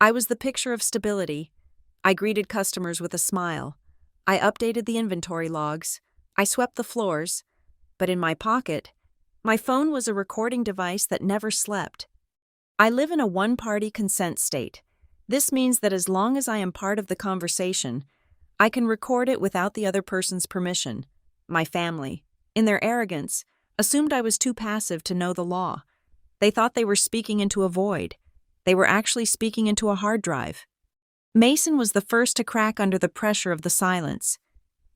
I was the picture of stability. I greeted customers with a smile. I updated the inventory logs. I swept the floors. But in my pocket, my phone was a recording device that never slept. I live in a one-party consent state. This means that as long as I am part of the conversation, I can record it without the other person's permission. My family, in their arrogance, assumed I was too passive to know the law. They thought they were speaking into a void. They were actually speaking into a hard drive. Mason was the first to crack under the pressure of the silence.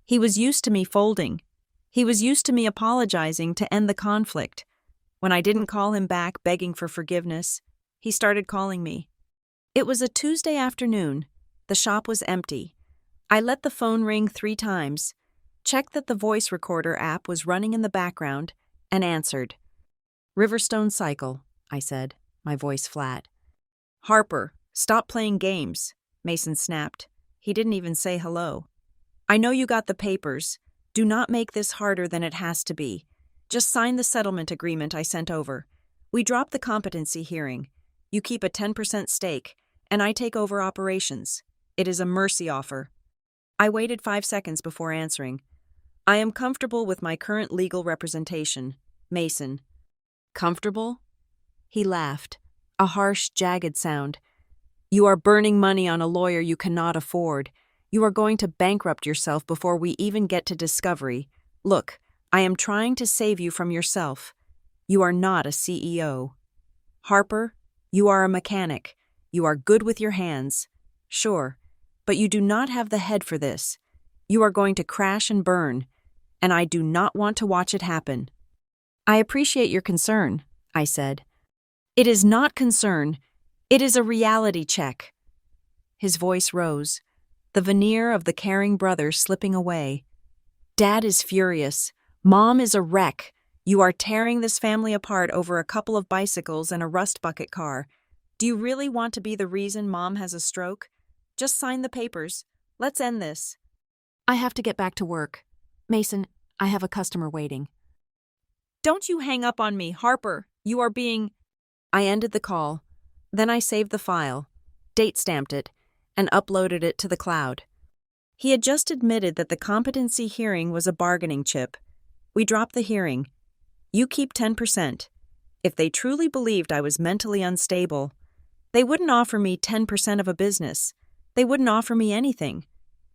He was used to me folding. He was used to me apologizing to end the conflict. When I didn't call him back begging for forgiveness, he started calling me. It was a Tuesday afternoon. The shop was empty. I let the phone ring 3 times, checked that the voice recorder app was running in the background, and answered. "Riverstone Cycle," I said, my voice flat. "Harper, stop playing games," Mason snapped. He didn't even say hello. "I know you got the papers. Do not make this harder than it has to be. Just sign the settlement agreement I sent over. We drop the competency hearing. You keep a 10% stake, and I take over operations. It is a mercy offer." I waited 5 seconds before answering. "I am comfortable with my current legal representation, Mason." "Comfortable?" He laughed, a harsh, jagged sound. You are burning money on a lawyer you cannot afford. You are going to bankrupt yourself before we even get to discovery. Look, I am trying to save you from yourself. You are not a CEO. Harper, you are a mechanic. You are good with your hands. Sure, but you do not have the head for this. You are going to crash and burn, and I do not want to watch it happen. I appreciate your concern, I said. It is not concern. It is a reality check. His voice rose, the veneer of the caring brother slipping away. Dad is furious. Mom is a wreck. You are tearing this family apart over a couple of bicycles and a rust bucket car. Do you really want to be the reason Mom has a stroke? Just sign the papers. Let's end this. I have to get back to work. Mason, I have a customer waiting. Don't you hang up on me, Harper. You are being... I ended the call. Then I saved the file, date-stamped it, and uploaded it to the cloud. He had just admitted that the competency hearing was a bargaining chip. We dropped the hearing. You keep 10%. If they truly believed I was mentally unstable, they wouldn't offer me 10% of a business. They wouldn't offer me anything.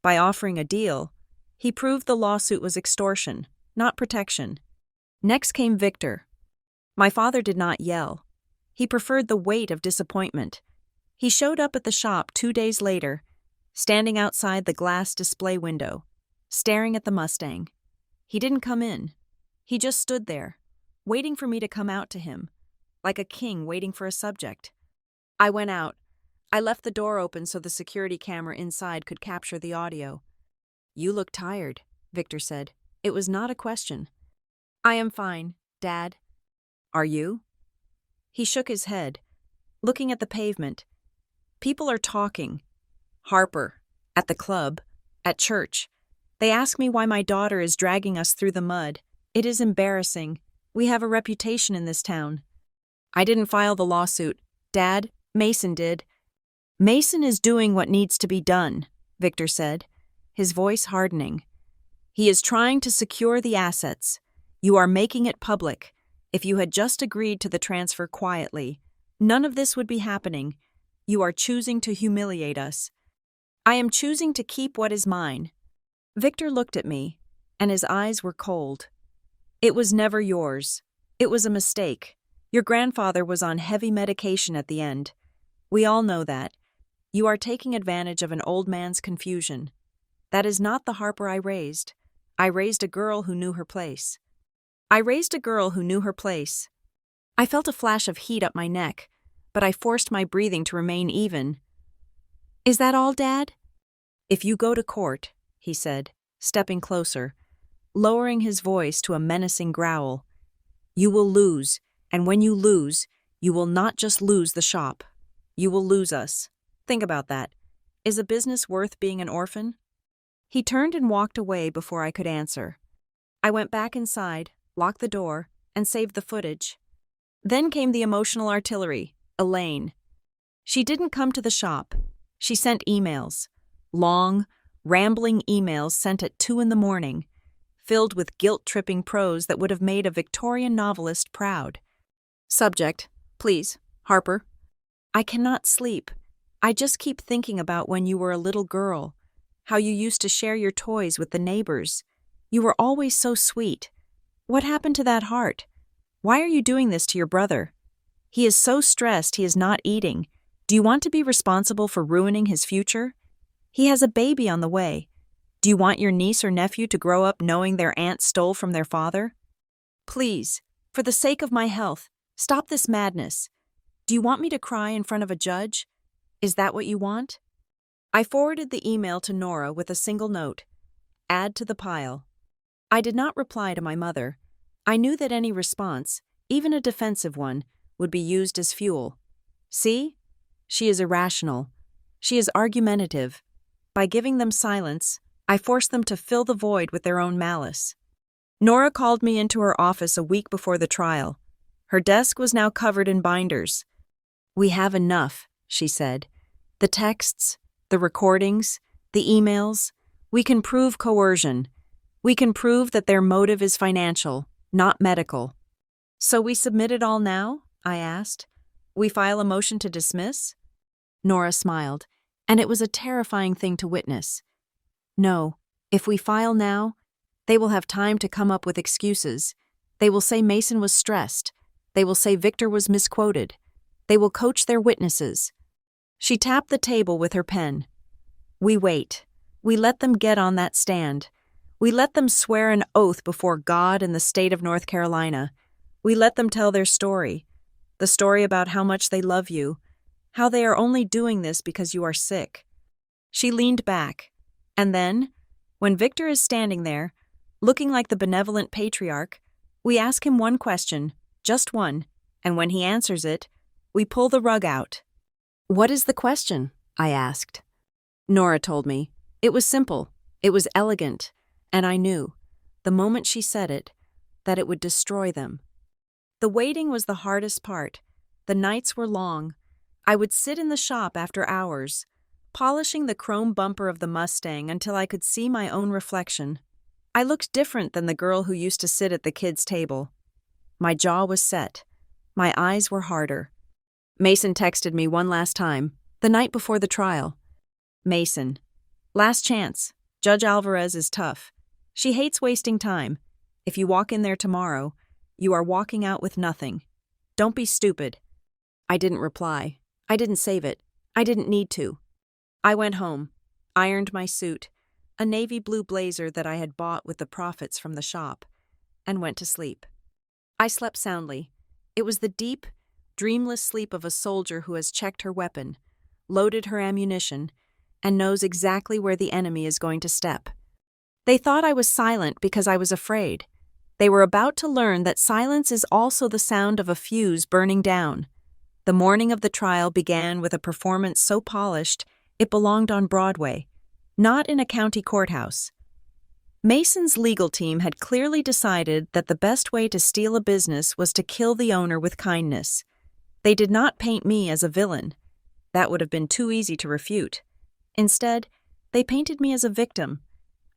By offering a deal, he proved the lawsuit was extortion, not protection. Next came Victor. My father did not yell. He preferred the weight of disappointment. He showed up at the shop 2 days later, standing outside the glass display window, staring at the Mustang. He didn't come in. He just stood there, waiting for me to come out to him, like a king waiting for a subject. I went out. I left the door open so the security camera inside could capture the audio. You look tired, Victor said. It was not a question. I am fine, Dad. Are you? He shook his head, looking at the pavement. People are talking. Harper, at the club, at church. They ask me why my daughter is dragging us through the mud. It is embarrassing. We have a reputation in this town. I didn't file the lawsuit. Dad, Mason did. Mason is doing what needs to be done, Victor said, his voice hardening. He is trying to secure the assets. You are making it public. If you had just agreed to the transfer quietly, none of this would be happening. You are choosing to humiliate us. I am choosing to keep what is mine. Victor looked at me, and his eyes were cold. It was never yours. It was a mistake. Your grandfather was on heavy medication at the end. We all know that. You are taking advantage of an old man's confusion. That is not the Harper I raised. I raised a girl who knew her place. I felt a flash of heat up my neck, but I forced my breathing to remain even. Is that all, Dad? If you go to court, he said, stepping closer, lowering his voice to a menacing growl, you will lose, and when you lose, you will not just lose the shop. You will lose us. Think about that. Is a business worth being an orphan? He turned and walked away before I could answer. I went back inside, locked the door, and saved the footage. Then came the emotional artillery, Elaine. She didn't come to the shop. She sent emails. Long, rambling emails sent at 2 a.m, filled with guilt-tripping prose that would have made a Victorian novelist proud. Subject, please, Harper. I cannot sleep. I just keep thinking about when you were a little girl, how you used to share your toys with the neighbors. You were always so sweet. What happened to that heart? Why are you doing this to your brother? He is so stressed he is not eating. Do you want to be responsible for ruining his future? He has a baby on the way. Do you want your niece or nephew to grow up knowing their aunt stole from their father? Please, for the sake of my health, stop this madness. Do you want me to cry in front of a judge? Is that what you want? I forwarded the email to Nora with a single note. Add to the pile. I did not reply to my mother. I knew that any response, even a defensive one, would be used as fuel. See? She is irrational. She is argumentative. By giving them silence, I forced them to fill the void with their own malice. Nora called me into her office a week before the trial. Her desk was now covered in binders. We have enough, she said. The texts, the recordings, the emails. We can prove coercion. We can prove that their motive is financial, not medical. So we submit it all now? I asked. We file a motion to dismiss? Nora smiled, and it was a terrifying thing to witness. No, if we file now, they will have time to come up with excuses. They will say Mason was stressed. They will say Victor was misquoted. They will coach their witnesses. She tapped the table with her pen. We wait. We let them get on that stand. We let them swear an oath before God and the state of North Carolina. We let them tell their story. The story about how much they love you, how they are only doing this because you are sick. She leaned back, and then, when Victor is standing there, looking like the benevolent patriarch, we ask him one question, just one, and when he answers it, we pull the rug out. What is the question? I asked. Nora told me. It was simple, it was elegant, and I knew, the moment she said it, that it would destroy them. The waiting was the hardest part. The nights were long. I would sit in the shop after hours, polishing the chrome bumper of the Mustang until I could see my own reflection. I looked different than the girl who used to sit at the kids' table. My jaw was set. My eyes were harder. Mason texted me one last time, the night before the trial. Mason. Last chance. Judge Alvarez is tough. She hates wasting time. If you walk in there tomorrow, you are walking out with nothing. Don't be stupid. I didn't reply. I didn't save it. I didn't need to. I went home, ironed my suit, a navy blue blazer that I had bought with the profits from the shop, and went to sleep. I slept soundly. It was the deep, dreamless sleep of a soldier who has checked her weapon, loaded her ammunition, and knows exactly where the enemy is going to step. They thought I was silent because I was afraid. They were about to learn that silence is also the sound of a fuse burning down. The morning of the trial began with a performance so polished it belonged on Broadway, not in a county courthouse. Mason's legal team had clearly decided that the best way to steal a business was to kill the owner with kindness. They did not paint me as a villain. That would have been too easy to refute. Instead, they painted me as a victim,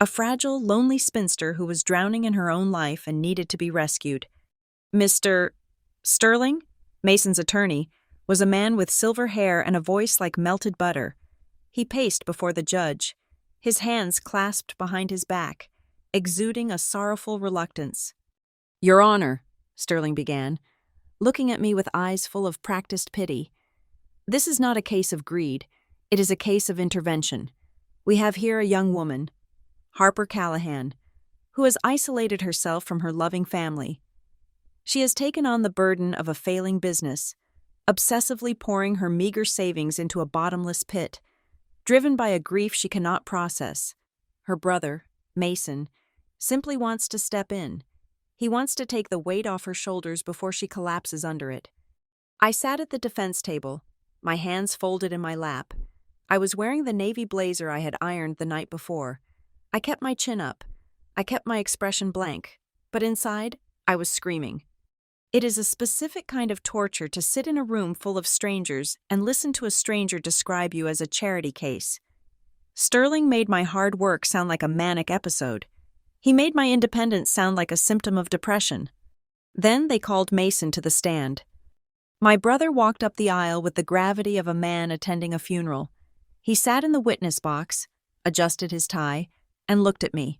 a fragile, lonely spinster who was drowning in her own life and needed to be rescued. Mr. Sterling, Mason's attorney, was a man with silver hair and a voice like melted butter. He paced before the judge, his hands clasped behind his back, exuding a sorrowful reluctance. Your Honor, Sterling began, looking at me with eyes full of practiced pity. This is not a case of greed. It is a case of intervention. We have here a young woman, Harper Callahan, who has isolated herself from her loving family. She has taken on the burden of a failing business, obsessively pouring her meager savings into a bottomless pit, driven by a grief she cannot process. Her brother, Mason, simply wants to step in. He wants to take the weight off her shoulders before she collapses under it. I sat at the defense table, my hands folded in my lap. I was wearing the navy blazer I had ironed the night before. I kept my chin up. I kept my expression blank. But inside, I was screaming. It is a specific kind of torture to sit in a room full of strangers and listen to a stranger describe you as a charity case. Sterling made my hard work sound like a manic episode. He made my independence sound like a symptom of depression. Then they called Mason to the stand. My brother walked up the aisle with the gravity of a man attending a funeral. He sat in the witness box, adjusted his tie, and looked at me.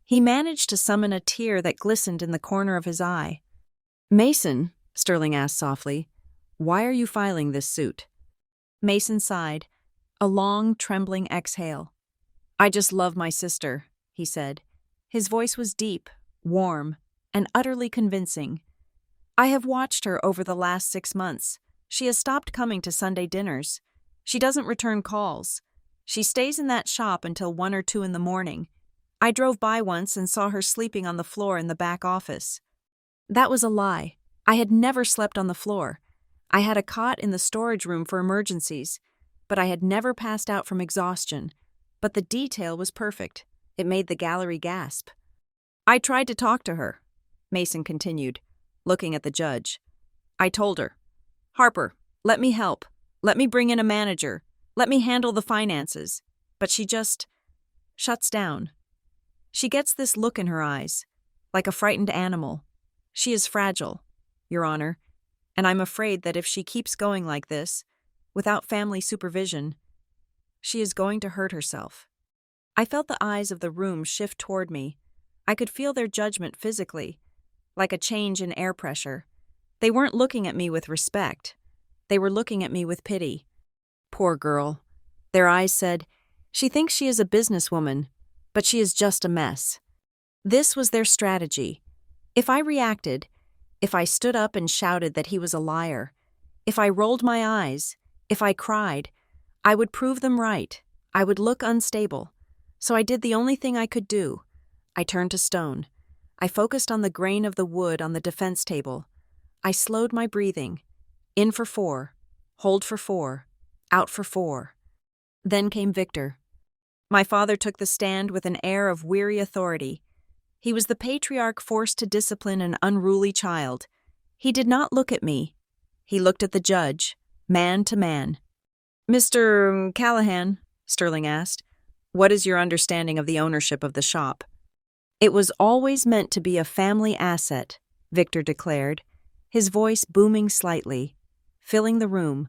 He managed to summon a tear that glistened in the corner of his eye. Mason, Sterling asked softly, why are you filing this suit? Mason sighed, a long, trembling exhale. I just love my sister, he said. His voice was deep, warm, and utterly convincing. I have watched her over the last 6 months. She has stopped coming to Sunday dinners. She doesn't return calls. She stays in that shop until 1 or 2 in the morning. I drove by once and saw her sleeping on the floor in the back office. That was a lie. I had never slept on the floor. I had a cot in the storage room for emergencies, but I had never passed out from exhaustion. But the detail was perfect. It made the gallery gasp. I tried to talk to her, Mason continued, looking at the judge. I told her, Harper, let me help. Let me bring in a manager. Let me handle the finances. But she just shuts down. She gets this look in her eyes, like a frightened animal. She is fragile, Your Honor, and I'm afraid that if she keeps going like this, without family supervision. She is going to hurt herself. I felt the eyes of the room shift toward me. I could feel their judgment physically, like a change in air pressure. They weren't looking at me with respect. They were looking at me with pity. Poor girl. Their eyes said, she thinks she is a businesswoman, but she is just a mess. This was their strategy. If I reacted, if I stood up and shouted that he was a liar, if I rolled my eyes, if I cried, I would prove them right. I would look unstable. So I did the only thing I could do. I turned to stone. I focused on the grain of the wood on the defense table. I slowed my breathing. In for 4, hold for 4, out for 4. Then came Victor. My father took the stand with an air of weary authority. He was the patriarch forced to discipline an unruly child. He did not look at me. He looked at the judge, man to man. "Mr. Callahan," Sterling asked, "what is your understanding of the ownership of the shop?" "It was always meant to be a family asset," Victor declared, his voice booming slightly, filling the room.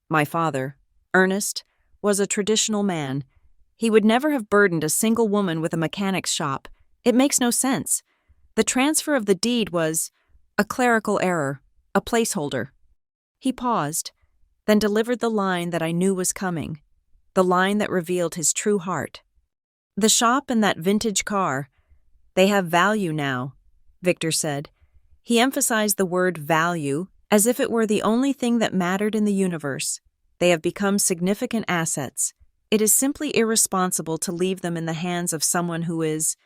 My father, Ernest, was a traditional man. He would never have burdened a single woman with a mechanic's shop. It makes no sense. The transfer of the deed was a clerical error, a placeholder. He paused, then delivered the line that I knew was coming, the line that revealed his true heart. "The shop and that vintage car, they have value now," Victor said. He emphasized the word value as if it were the only thing that mattered in the universe. "They have become significant assets. It is simply irresponsible to leave them in the hands of someone who is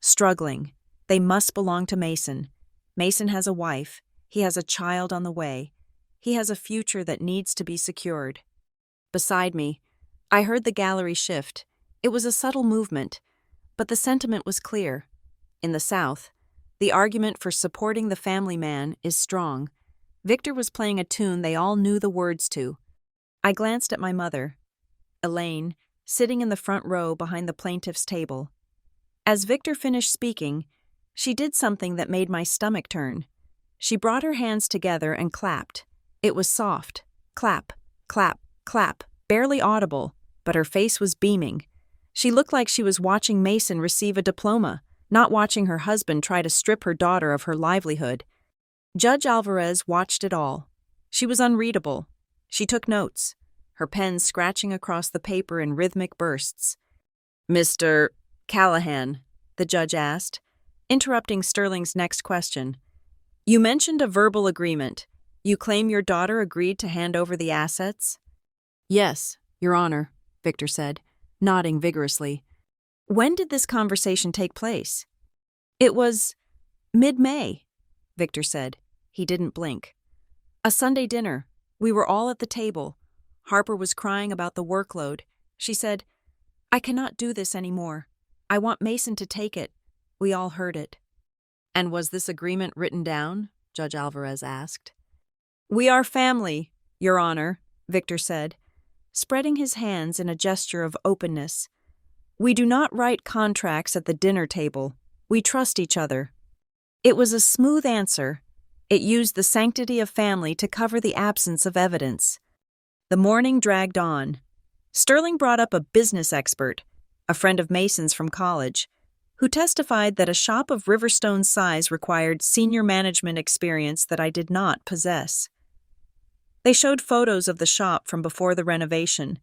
struggling. They must belong to Mason. Mason has a wife. He has a child on the way. He has a future that needs to be secured." Beside me, I heard the gallery shift. It was a subtle movement, but the sentiment was clear. In the South, the argument for supporting the family man is strong. Victor was playing a tune they all knew the words to. I glanced at my mother, Elaine, sitting in the front row behind the plaintiff's table. As Victor finished speaking, she did something that made my stomach turn. She brought her hands together and clapped. It was soft. Clap, clap, clap, barely audible, but her face was beaming. She looked like she was watching Mason receive a diploma, not watching her husband try to strip her daughter of her livelihood. Judge Alvarez watched it all. She was unreadable. She took notes, her pen scratching across the paper in rhythmic bursts. "Mr. Callahan," the judge asked, interrupting Sterling's next question. "You mentioned a verbal agreement. You claim your daughter agreed to hand over the assets?" "Yes, Your Honor," Victor said, nodding vigorously. "When did this conversation take place?" "It was mid-May," Victor said. He didn't blink. "A Sunday dinner. We were all at the table. Harper was crying about the workload. She said, 'I cannot do this anymore. I want Mason to take it.' We all heard it." "And was this agreement written down?" Judge Alvarez asked. "We are family, Your Honor," Victor said, spreading his hands in a gesture of openness. "We do not write contracts at the dinner table. We trust each other." It was a smooth answer. It used the sanctity of family to cover the absence of evidence. The morning dragged on. Sterling brought up a business expert, a friend of Mason's from college, who testified that a shop of Riverstone's size required senior management experience that I did not possess. They showed photos of the shop from before the renovation,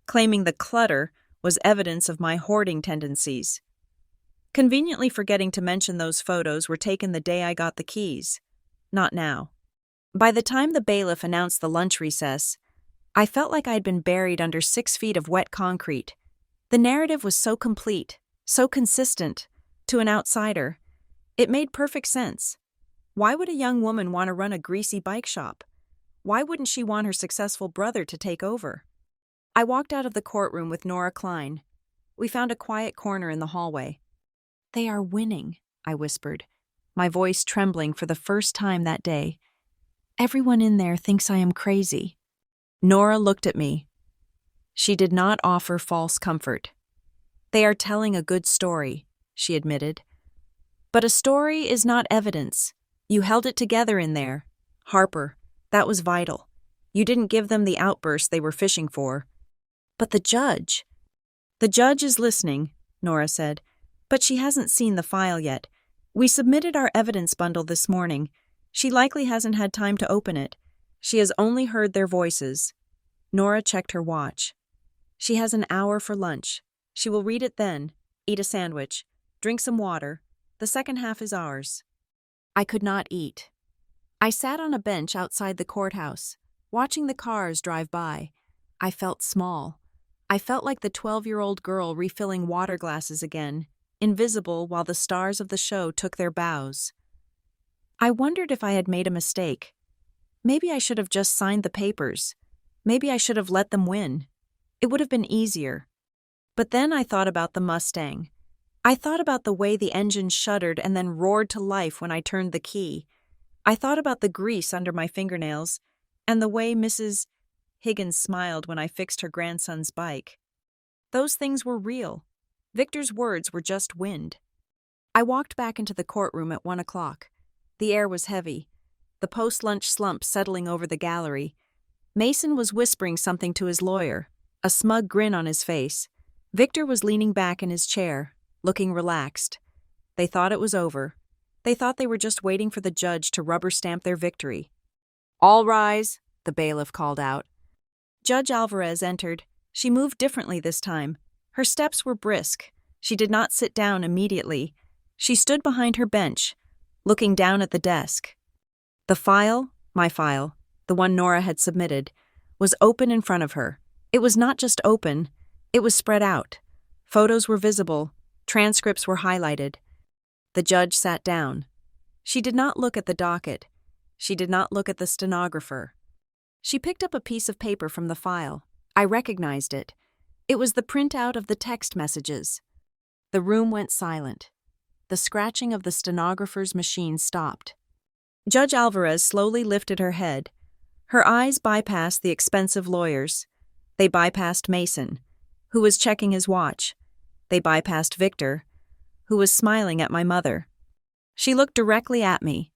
claiming the clutter was evidence of my hoarding tendencies. Conveniently forgetting to mention those photos were taken the day I got the keys. Not now. By the time the bailiff announced the lunch recess, I felt like I'd been buried under 6 feet of wet concrete. The narrative was so complete, so consistent, to an outsider. It made perfect sense. Why would a young woman want to run a greasy bike shop? Why wouldn't she want her successful brother to take over? I walked out of the courtroom with Nora Klein. We found a quiet corner in the hallway. "They are winning," I whispered, my voice trembling for the first time that day. "Everyone in there thinks I am crazy." Nora looked at me. She did not offer false comfort. "They are telling a good story," she admitted. "But a story is not evidence. You held it together in there. Harper, that was vital. You didn't give them the outburst they were fishing for. But the judge. The judge is listening, Nora said, but she hasn't seen the file yet. We submitted our evidence bundle this morning. She likely hasn't had time to open it. She has only heard their voices. Nora checked her watch. She has an hour for lunch. She will read it then, eat a sandwich, drink some water. The second half is ours. I could not eat. I sat on a bench outside the courthouse, watching the cars drive by. I felt small. I felt like the 12-year-old girl refilling water glasses again, invisible while the stars of the show took their bows. I wondered if I had made a mistake. Maybe I should have just signed the papers. Maybe I should have let them win. It would have been easier. But then I thought about the Mustang. I thought about the way the engine shuddered and then roared to life when I turned the key. I thought about the grease under my fingernails and the way Mrs. Higgins smiled when I fixed her grandson's bike. Those things were real. Victor's words were just wind. I walked back into the courtroom at 1 o'clock. The air was heavy, the post-lunch slump settling over the gallery. Mason was whispering something to his lawyer, a smug grin on his face. Victor was leaning back in his chair, looking relaxed. They thought it was over. They thought they were just waiting for the judge to rubber stamp their victory. "All rise," the bailiff called out. Judge Alvarez entered. She moved differently this time. Her steps were brisk. She did not sit down immediately. She stood behind her bench, looking down at the desk. The file, my file, the one Nora had submitted, was open in front of her. It was not just open, it was spread out. Photos were visible, transcripts were highlighted. The judge sat down. She did not look at the docket. She did not look at the stenographer. She picked up a piece of paper from the file. I recognized it. It was the printout of the text messages. The room went silent. The scratching of the stenographer's machine stopped. Judge Alvarez slowly lifted her head. Her eyes bypassed the expensive lawyers. They bypassed Mason, who was checking his watch. They bypassed Victor, who was smiling at my mother. She looked directly at me.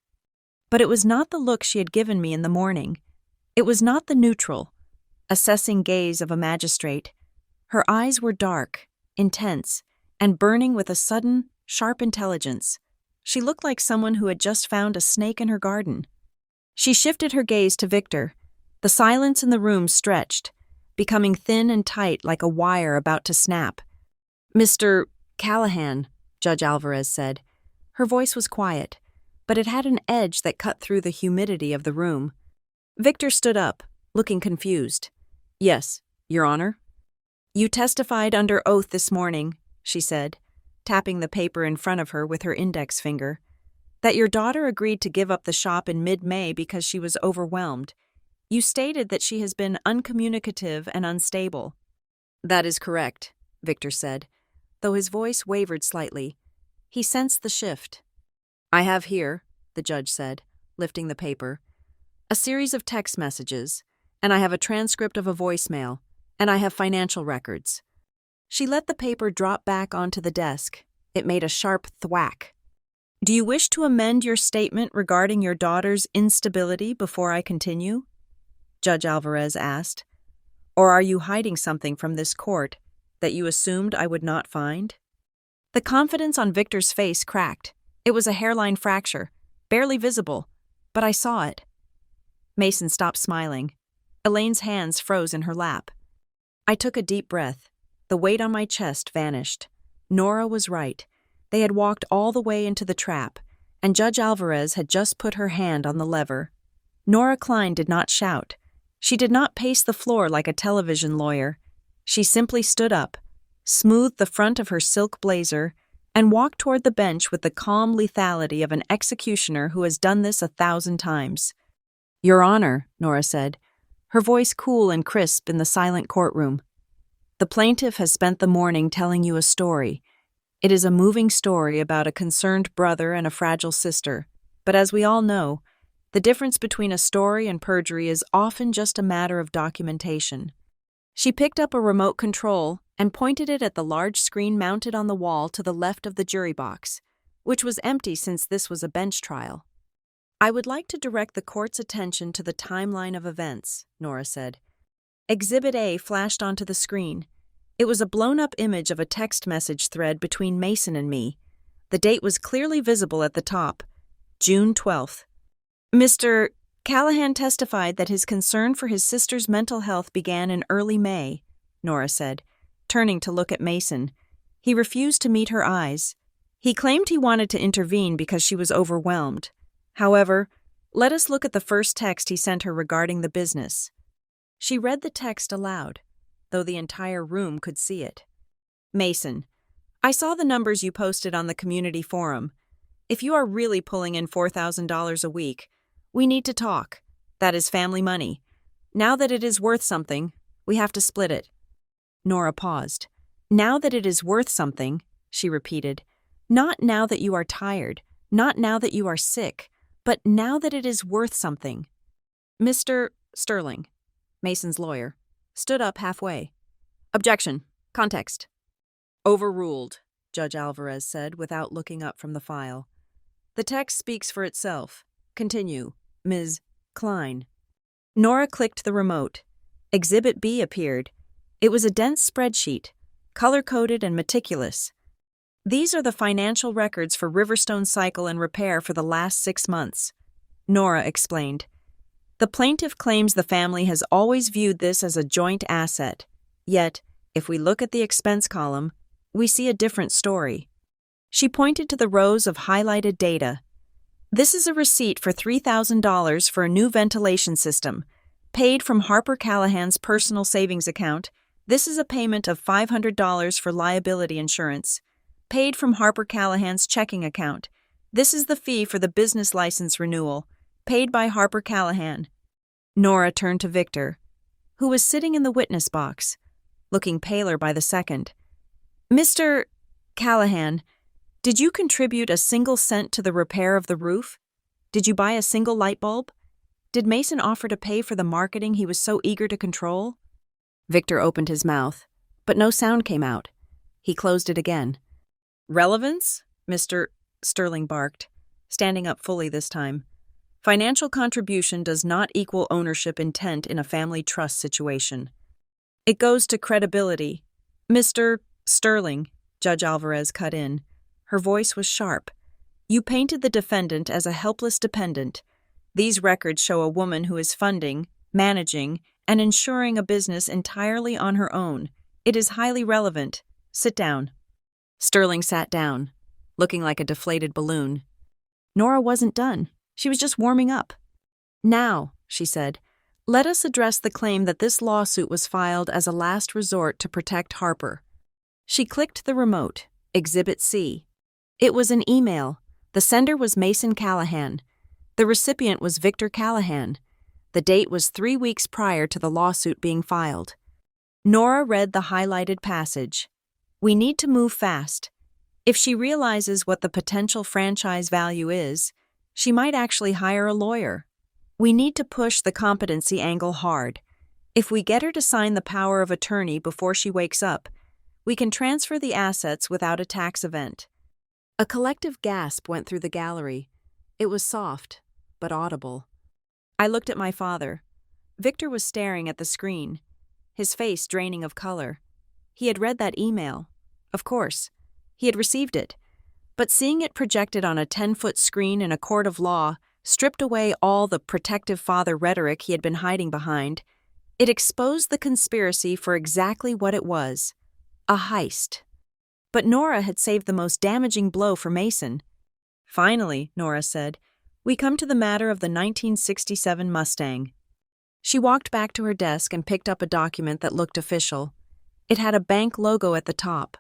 But it was not the look she had given me in the morning. It was not the neutral, assessing gaze of a magistrate. Her eyes were dark, intense, and burning with a sudden, sharp intelligence. She looked like someone who had just found a snake in her garden. She shifted her gaze to Victor. The silence in the room stretched, becoming thin and tight like a wire about to snap. "Mr. Callahan," Judge Alvarez said. Her voice was quiet, but it had an edge that cut through the humidity of the room. Victor stood up, looking confused. "Yes, Your Honor." "You testified under oath this morning," she said, tapping the paper in front of her with her index finger, "that your daughter agreed to give up the shop in mid-May because she was overwhelmed. You stated that she has been uncommunicative and unstable." "That is correct," Victor said, though his voice wavered slightly. He sensed the shift. "I have here," the judge said, lifting the paper, "a series of text messages, and I have a transcript of a voicemail, and I have financial records." She let the paper drop back onto the desk. It made a sharp thwack. "Do you wish to amend your statement regarding your daughter's instability before I continue?" Judge Alvarez asked. "Or are you hiding something from this court that you assumed I would not find?" The confidence on Victor's face cracked. It was a hairline fracture, barely visible, but I saw it. Mason stopped smiling. Elaine's hands froze in her lap. I took a deep breath. The weight on my chest vanished. Nora was right. They had walked all the way into the trap, and Judge Alvarez had just put her hand on the lever. Nora Klein did not shout. She did not pace the floor like a television lawyer. She simply stood up, smoothed the front of her silk blazer, and walked toward the bench with the calm lethality of an executioner who has done this 1,000 times. "Your Honor," Nora said, her voice cool and crisp in the silent courtroom. "The plaintiff has spent the morning telling you a story. It is a moving story about a concerned brother and a fragile sister, but as we all know, the difference between a story and perjury is often just a matter of documentation." She picked up a remote control and pointed it at the large screen mounted on the wall to the left of the jury box, which was empty since this was a bench trial. I would like to direct the court's attention to the timeline of events, Nora said. Exhibit A flashed onto the screen. It was a blown-up image of a text message thread between Mason and me. The date was clearly visible at the top, June 12th. Mr. Callahan testified that his concern for his sister's mental health began in early May, Nora said, turning to look at Mason. He refused to meet her eyes. He claimed he wanted to intervene because she was overwhelmed. However, let us look at the first text he sent her regarding the business. She read the text aloud, though the entire room could see it. Mason, I saw the numbers you posted on the community forum. If you are really pulling in $4,000 a week, we need to talk. That is family money. Now that it is worth something, we have to split it. Nora paused. Now that it is worth something, she repeated. Not now that you are tired, not now that you are sick, but now that it is worth something. Mr. Sterling, Mason's lawyer, stood up halfway. Objection. Context. Overruled, Judge Alvarez said without looking up from the file. The text speaks for itself. Continue, Ms. Klein. Nora clicked the remote. Exhibit B appeared. It was a dense spreadsheet, color-coded and meticulous. These are the financial records for Riverstone Cycle and Repair for the last 6 months, Nora explained. The plaintiff claims the family has always viewed this as a joint asset. Yet, if we look at the expense column, we see a different story. She pointed to the rows of highlighted data. This is a receipt for $3,000 for a new ventilation system, paid from Harper Callahan's personal savings account. This is a payment of $500 for liability insurance, paid from Harper Callahan's checking account. This is the fee for the business license renewal, paid by Harper Callahan. Nora turned to Victor, who was sitting in the witness box, looking paler by the second. Mr. Callahan, did you contribute a single cent to the repair of the roof? Did you buy a single light bulb? Did Mason offer to pay for the marketing he was so eager to control? Victor opened his mouth, but no sound came out. He closed it again. Relevance? Mr. Sterling barked, standing up fully this time. Financial contribution does not equal ownership intent in a family trust situation. It goes to credibility. Mr. Sterling, Judge Alvarez cut in. Her voice was sharp. You painted the defendant as a helpless dependent. These records show a woman who is funding, managing, and ensuring a business entirely on her own. It is highly relevant. Sit down. Sterling sat down, looking like a deflated balloon. Nora wasn't done. She was just warming up. Now, she said, let us address the claim that this lawsuit was filed as a last resort to protect Harper. She clicked the remote, Exhibit C. It was an email. The sender was Mason Callahan. The recipient was Victor Callahan. The date was 3 weeks prior to the lawsuit being filed. Nora read the highlighted passage. We need to move fast. If she realizes what the potential franchise value is, she might actually hire a lawyer. We need to push the competency angle hard. If we get her to sign the power of attorney before she wakes up, we can transfer the assets without a tax event. A collective gasp went through the gallery. It was soft, but audible. I looked at my father. Victor was staring at the screen, his face draining of color. He had read that email. Of course. He had received it. But seeing it projected on a 10-foot screen in a court of law stripped away all the protective father rhetoric he had been hiding behind. It exposed the conspiracy for exactly what it was, a heist. But Nora had saved the most damaging blow for Mason. Finally, Nora said, we come to the matter of the 1967 Mustang. She walked back to her desk and picked up a document that looked official. It had a bank logo at the top.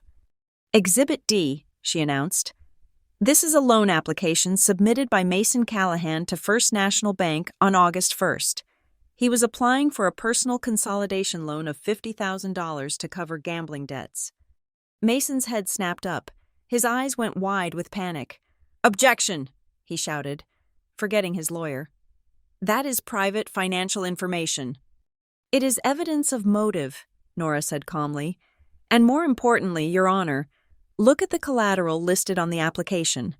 Exhibit D, she announced. This is a loan application submitted by Mason Callahan to First National Bank on August 1st. He was applying for a personal consolidation loan of $50,000 to cover gambling debts. Mason's head snapped up. His eyes went wide with panic. Objection, he shouted, forgetting his lawyer. That is private financial information. It is evidence of motive, Nora said calmly. And more importantly, Your Honor, look at the collateral listed on the application.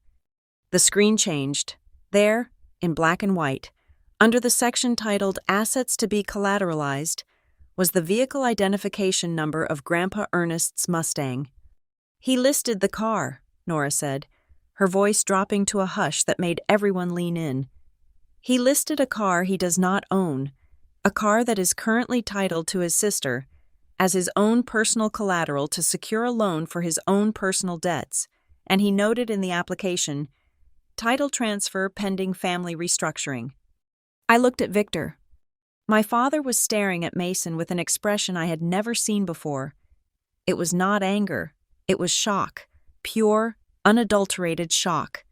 The screen changed. There, in black and white, under the section titled Assets to be Collateralized, was the vehicle identification number of Grandpa Ernest's Mustang. "He listed the car," Nora said, her voice dropping to a hush that made everyone lean in. "He listed a car he does not own, a car that is currently titled to his sister, as his own personal collateral to secure a loan for his own personal debts, and he noted in the application, 'Title transfer pending family restructuring.'" I looked at Victor. My father was staring at Mason with an expression I had never seen before. It was not anger. It was shock. Pure, unadulterated shock.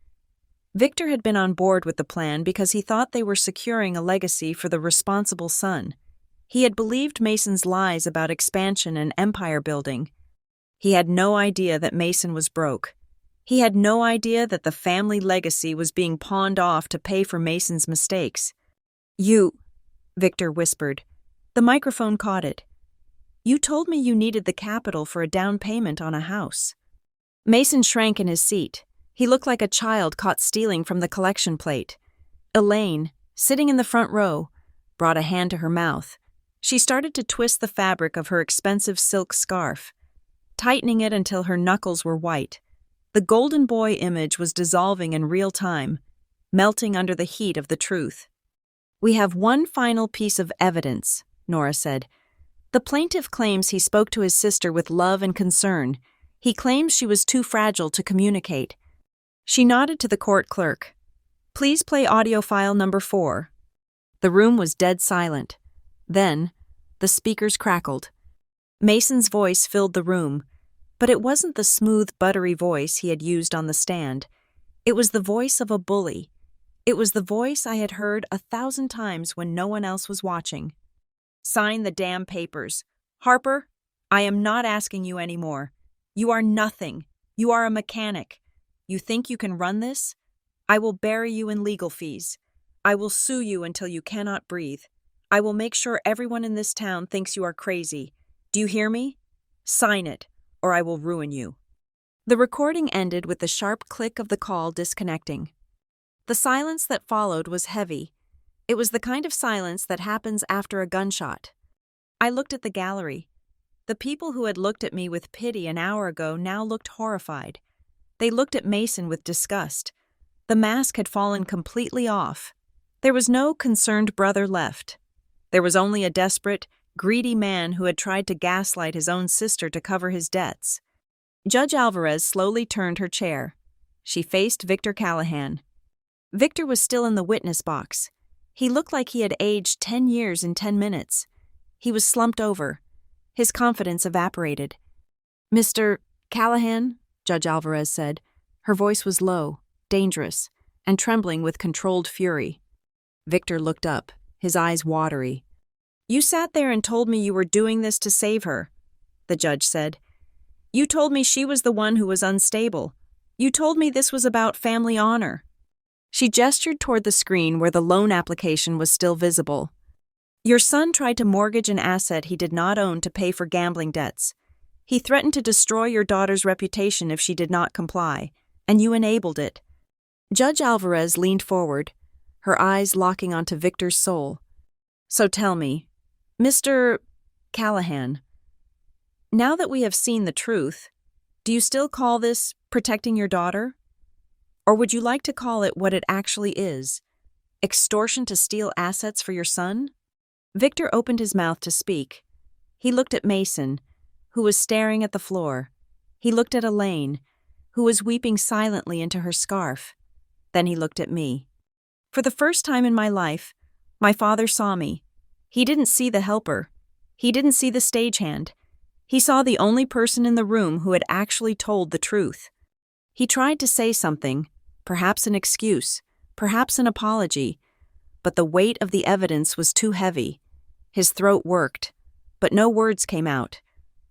Victor had been on board with the plan because he thought they were securing a legacy for the responsible son. He had believed Mason's lies about expansion and empire building. He had no idea that Mason was broke. He had no idea that the family legacy was being pawned off to pay for Mason's mistakes. Victor whispered. The microphone caught it. "You told me you needed the capital for a down payment on a house." Mason shrank in his seat. He looked like a child caught stealing from the collection plate. Elaine, sitting in the front row, brought a hand to her mouth. She started to twist the fabric of her expensive silk scarf, tightening it until her knuckles were white. The golden boy image was dissolving in real time, melting under the heat of the truth. "We have one final piece of evidence," Nora said. "The plaintiff claims he spoke to his sister with love and concern. He claims she was too fragile to communicate." She nodded to the court clerk. "Please play audio file number 4. The room was dead silent. Then, the speakers crackled. Mason's voice filled the room, but it wasn't the smooth, buttery voice he had used on the stand. It was the voice of a bully. It was the voice I had heard 1,000 times when no one else was watching. "Sign the damn papers. Harper, I am not asking you anymore. You are nothing. You are a mechanic. You think you can run this? I will bury you in legal fees. I will sue you until you cannot breathe. I will make sure everyone in this town thinks you are crazy. Do you hear me? Sign it, or I will ruin you." The recording ended with the sharp click of the call disconnecting. The silence that followed was heavy. It was the kind of silence that happens after a gunshot. I looked at the gallery. The people who had looked at me with pity an hour ago now looked horrified. They looked at Mason with disgust. The mask had fallen completely off. There was no concerned brother left. There was only a desperate, greedy man who had tried to gaslight his own sister to cover his debts. Judge Alvarez slowly turned her chair. She faced Victor Callahan. Victor was still in the witness box. He looked like he had aged 10 years in 10 minutes. He was slumped over. His confidence evaporated. "Mr. Callahan," Judge Alvarez said. Her voice was low, dangerous, and trembling with controlled fury. Victor looked up, his eyes watery. "You sat there and told me you were doing this to save her," the judge said. "You told me she was the one who was unstable. You told me this was about family honor." She gestured toward the screen where the loan application was still visible. "Your son tried to mortgage an asset he did not own to pay for gambling debts. He threatened to destroy your daughter's reputation if she did not comply, and you enabled it." Judge Alvarez leaned forward, her eyes locking onto Victor's soul. "So tell me, Mr. Callahan, now that we have seen the truth, do you still call this protecting your daughter? Or would you like to call it what it actually is, extortion to steal assets for your son?" Victor opened his mouth to speak. He looked at Mason, who was staring at the floor. He looked at Elaine, who was weeping silently into her scarf. Then he looked at me. For the first time in my life, my father saw me. He didn't see the helper. He didn't see the stagehand. He saw the only person in the room who had actually told the truth. He tried to say something, perhaps an excuse, perhaps an apology, but the weight of the evidence was too heavy. His throat worked, but no words came out.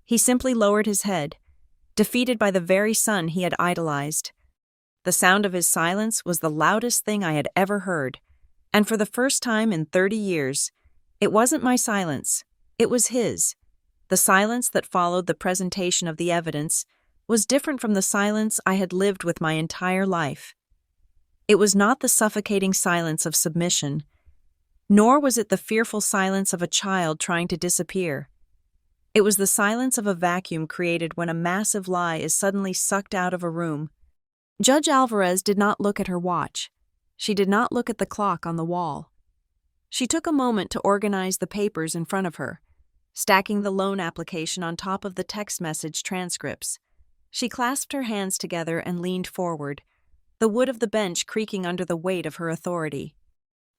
He simply lowered his head, defeated by the very son he had idolized. The sound of his silence was the loudest thing I had ever heard, and for the first time in 30 years, it wasn't my silence, it was his. The silence that followed the presentation of the evidence was different from the silence I had lived with my entire life. It was not the suffocating silence of submission, nor was it the fearful silence of a child trying to disappear. It was the silence of a vacuum created when a massive lie is suddenly sucked out of a room. Judge Alvarez did not look at her watch. She did not look at the clock on the wall. She took a moment to organize the papers in front of her, stacking the loan application on top of the text message transcripts. She clasped her hands together and leaned forward, the wood of the bench creaking under the weight of her authority.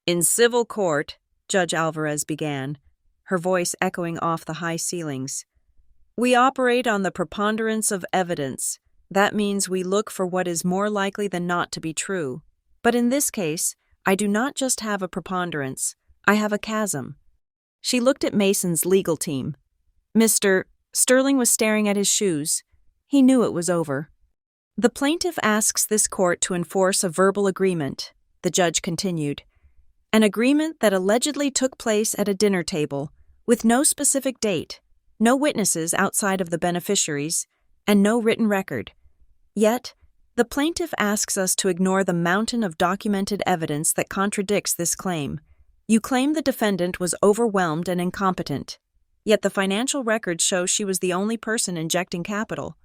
"In civil court," Judge Alvarez began, her voice echoing off the high ceilings, "we operate on the preponderance of evidence. That means we look for what is more likely than not to be true. But in this case, I do not just have a preponderance, I have a chasm." She looked at Mason's legal team. Sterling was staring at his shoes. He knew it was over. "The plaintiff asks this court to enforce a verbal agreement," the judge continued. "An agreement that allegedly took place at a dinner table, with no specific date, no witnesses outside of the beneficiaries, and no written record. Yet, the plaintiff asks us to ignore the mountain of documented evidence that contradicts this claim. You claim the defendant was overwhelmed and incompetent, yet the financial records show she was the only person injecting capital,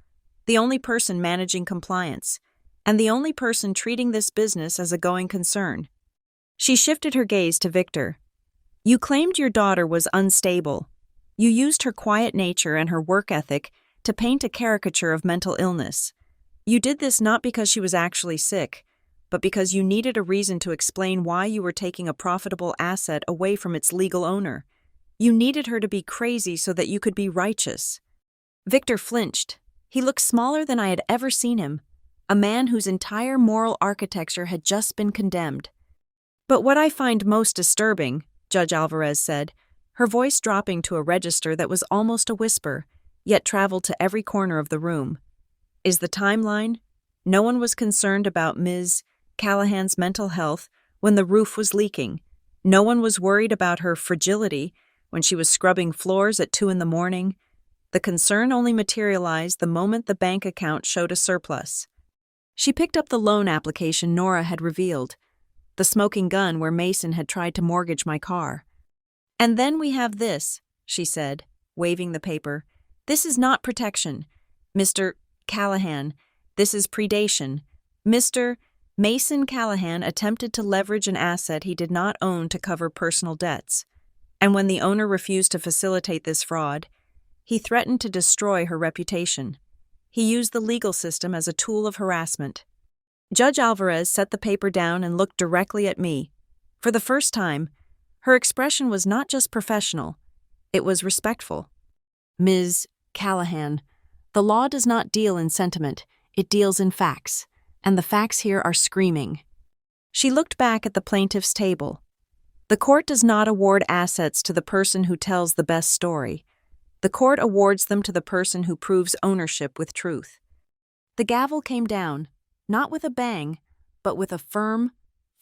the only person managing compliance, and the only person treating this business as a going concern." She shifted her gaze to Victor. "You claimed your daughter was unstable. You used her quiet nature and her work ethic to paint a caricature of mental illness. You did this not because she was actually sick, but because you needed a reason to explain why you were taking a profitable asset away from its legal owner. You needed her to be crazy so that you could be righteous." Victor flinched. He looked smaller than I had ever seen him, a man whose entire moral architecture had just been condemned. "But what I find most disturbing," Judge Alvarez said, her voice dropping to a register that was almost a whisper, yet traveled to every corner of the room, "is the timeline. No one was concerned about Ms. Callahan's mental health when the roof was leaking. No one was worried about her fragility when she was scrubbing floors at 2 a.m. The concern only materialized the moment the bank account showed a surplus." She picked up the loan application Nora had revealed, the smoking gun where Mason had tried to mortgage my car. "And then we have this," she said, waving the paper. "This is not protection, Mr. Callahan. This is predation. Mr. Mason Callahan attempted to leverage an asset he did not own to cover personal debts. And when the owner refused to facilitate this fraud, he threatened to destroy her reputation. He used the legal system as a tool of harassment." Judge Alvarez set the paper down and looked directly at me. For the first time, her expression was not just professional, it was respectful. "Ms. Callahan, the law does not deal in sentiment, it deals in facts, and the facts here are screaming." She looked back at the plaintiff's table. "The court does not award assets to the person who tells the best story. The court awards them to the person who proves ownership with truth." The gavel came down, not with a bang, but with a firm,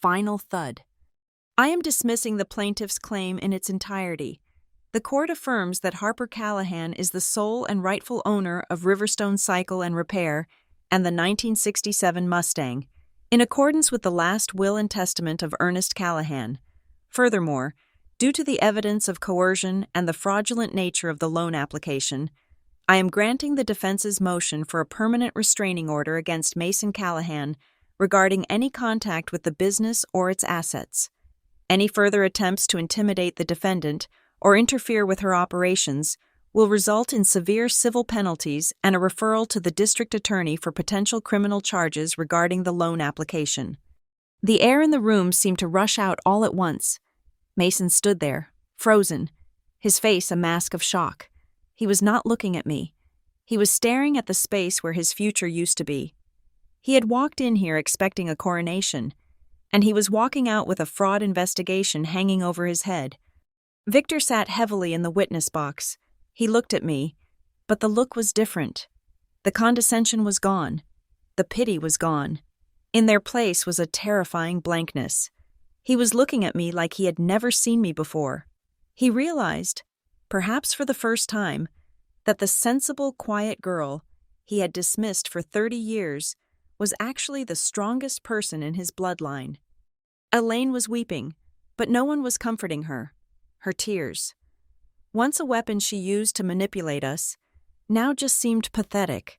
final thud. "I am dismissing the plaintiff's claim in its entirety. The court affirms that Harper Callahan is the sole and rightful owner of Riverstone Cycle and Repair and the 1967 Mustang, in accordance with the last will and testament of Ernest Callahan. Furthermore, due to the evidence of coercion and the fraudulent nature of the loan application, I am granting the defense's motion for a permanent restraining order against Mason Callahan regarding any contact with the business or its assets. Any further attempts to intimidate the defendant or interfere with her operations will result in severe civil penalties and a referral to the district attorney for potential criminal charges regarding the loan application." The air in the room seemed to rush out all at once. Mason stood there, frozen, his face a mask of shock. He was not looking at me. He was staring at the space where his future used to be. He had walked in here expecting a coronation, and he was walking out with a fraud investigation hanging over his head. Victor sat heavily in the witness box. He looked at me, but the look was different. The condescension was gone. The pity was gone. In their place was a terrifying blankness. He was looking at me like he had never seen me before. He realized, perhaps for the first time, that the sensible, quiet girl he had dismissed for 30 years was actually the strongest person in his bloodline. Elaine was weeping, but no one was comforting her. Her tears, once a weapon she used to manipulate us, now just seemed pathetic.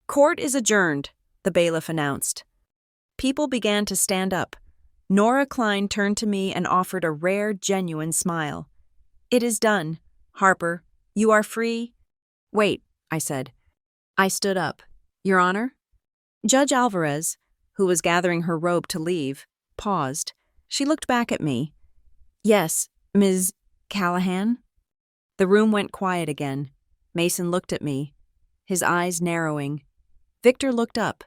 "Court is adjourned," the bailiff announced. People began to stand up. Nora Klein turned to me and offered a rare, genuine smile. "It is done, Harper. You are free." "Wait," I said. I stood up. "Your Honor?" Judge Alvarez, who was gathering her robe to leave, paused. She looked back at me. "Yes, Ms. Callahan?" The room went quiet again. Mason looked at me, his eyes narrowing. Victor looked up.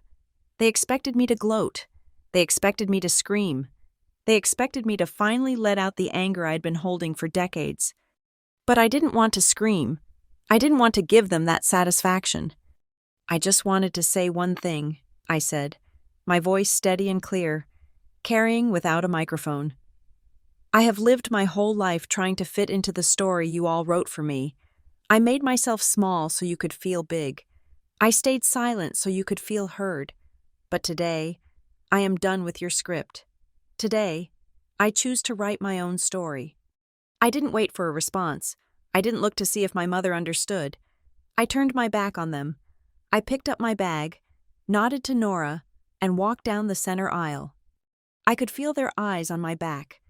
They expected me to gloat. They expected me to scream. They expected me to finally let out the anger I'd been holding for decades. But I didn't want to scream. I didn't want to give them that satisfaction. "I just wanted to say one thing," I said, my voice steady and clear, carrying without a microphone. "I have lived my whole life trying to fit into the story you all wrote for me. I made myself small so you could feel big. I stayed silent so you could feel heard. But today, I am done with your script. Today, I choose to write my own story." I didn't wait for a response. I didn't look to see if my mother understood. I turned my back on them. I picked up my bag, nodded to Nora, and walked down the center aisle. I could feel their eyes on my back.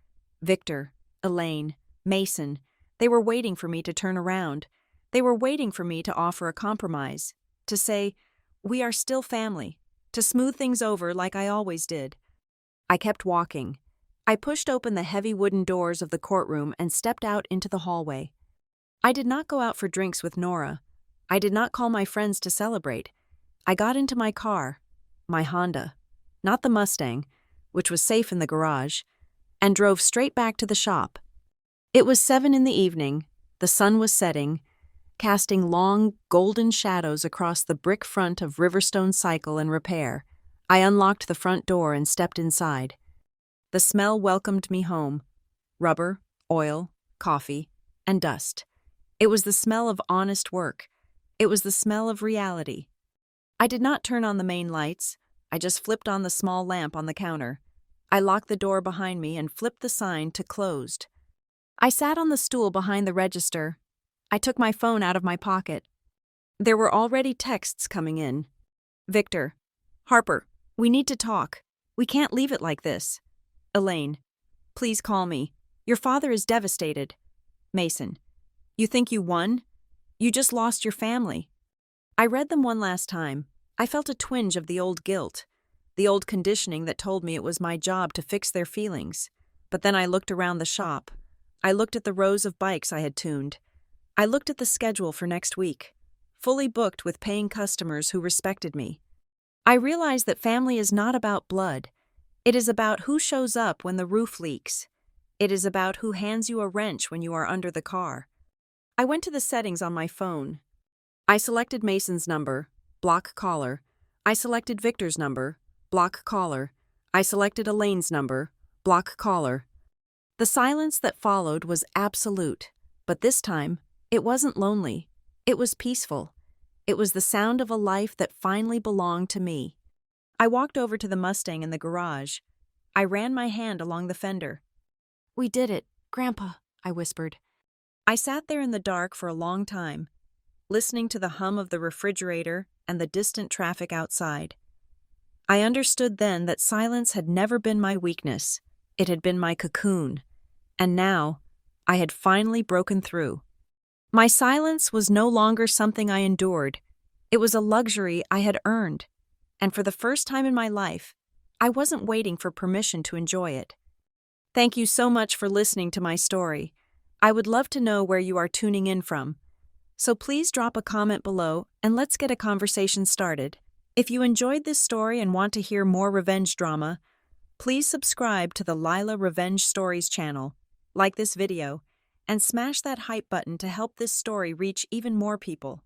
Victor, Elaine, Mason, they were waiting for me to turn around. They were waiting for me to offer a compromise, to say, "We are still family," to smooth things over like I always did. I kept walking. I pushed open the heavy wooden doors of the courtroom and stepped out into the hallway. I did not go out for drinks with Nora. I did not call my friends to celebrate. I got into my car, my Honda, not the Mustang, which was safe in the garage, and drove straight back to the shop. It was 7 in the evening. The sun was setting, casting long, golden shadows across the brick front of Riverstone Cycle and Repair. I unlocked the front door and stepped inside. The smell welcomed me home. Rubber, oil, coffee, and dust. It was the smell of honest work. It was the smell of reality. I did not turn on the main lights. I just flipped on the small lamp on the counter. I locked the door behind me and flipped the sign to closed. I sat on the stool behind the register. I took my phone out of my pocket. There were already texts coming in. "Victor, Harper, we need to talk. We can't leave it like this. Elaine, please call me. Your father is devastated. Mason, you think you won? You just lost your family." I read them one last time. I felt a twinge of the old guilt, the old conditioning that told me it was my job to fix their feelings. But then I looked around the shop. I looked at the rows of bikes I had tuned. I looked at the schedule for next week, fully booked with paying customers who respected me. I realized that family is not about blood. It is about who shows up when the roof leaks. It is about who hands you a wrench when you are under the car. I went to the settings on my phone. I selected Mason's number, block caller. I selected Victor's number, block caller. I selected Elaine's number, block caller. The silence that followed was absolute, but this time, it wasn't lonely. It was peaceful. It was the sound of a life that finally belonged to me. I walked over to the Mustang in the garage. I ran my hand along the fender. "We did it, Grandpa," I whispered. I sat there in the dark for a long time, listening to the hum of the refrigerator and the distant traffic outside. I understood then that silence had never been my weakness. It had been my cocoon. And now, I had finally broken through. My silence was no longer something I endured. It was a luxury I had earned. And for the first time in my life, I wasn't waiting for permission to enjoy it. Thank you so much for listening to my story. I would love to know where you are tuning in from. So please drop a comment below and let's get a conversation started. If you enjoyed this story and want to hear more revenge drama, please subscribe to the Lila Revenge Stories channel, like this video, and smash that hype button to help this story reach even more people.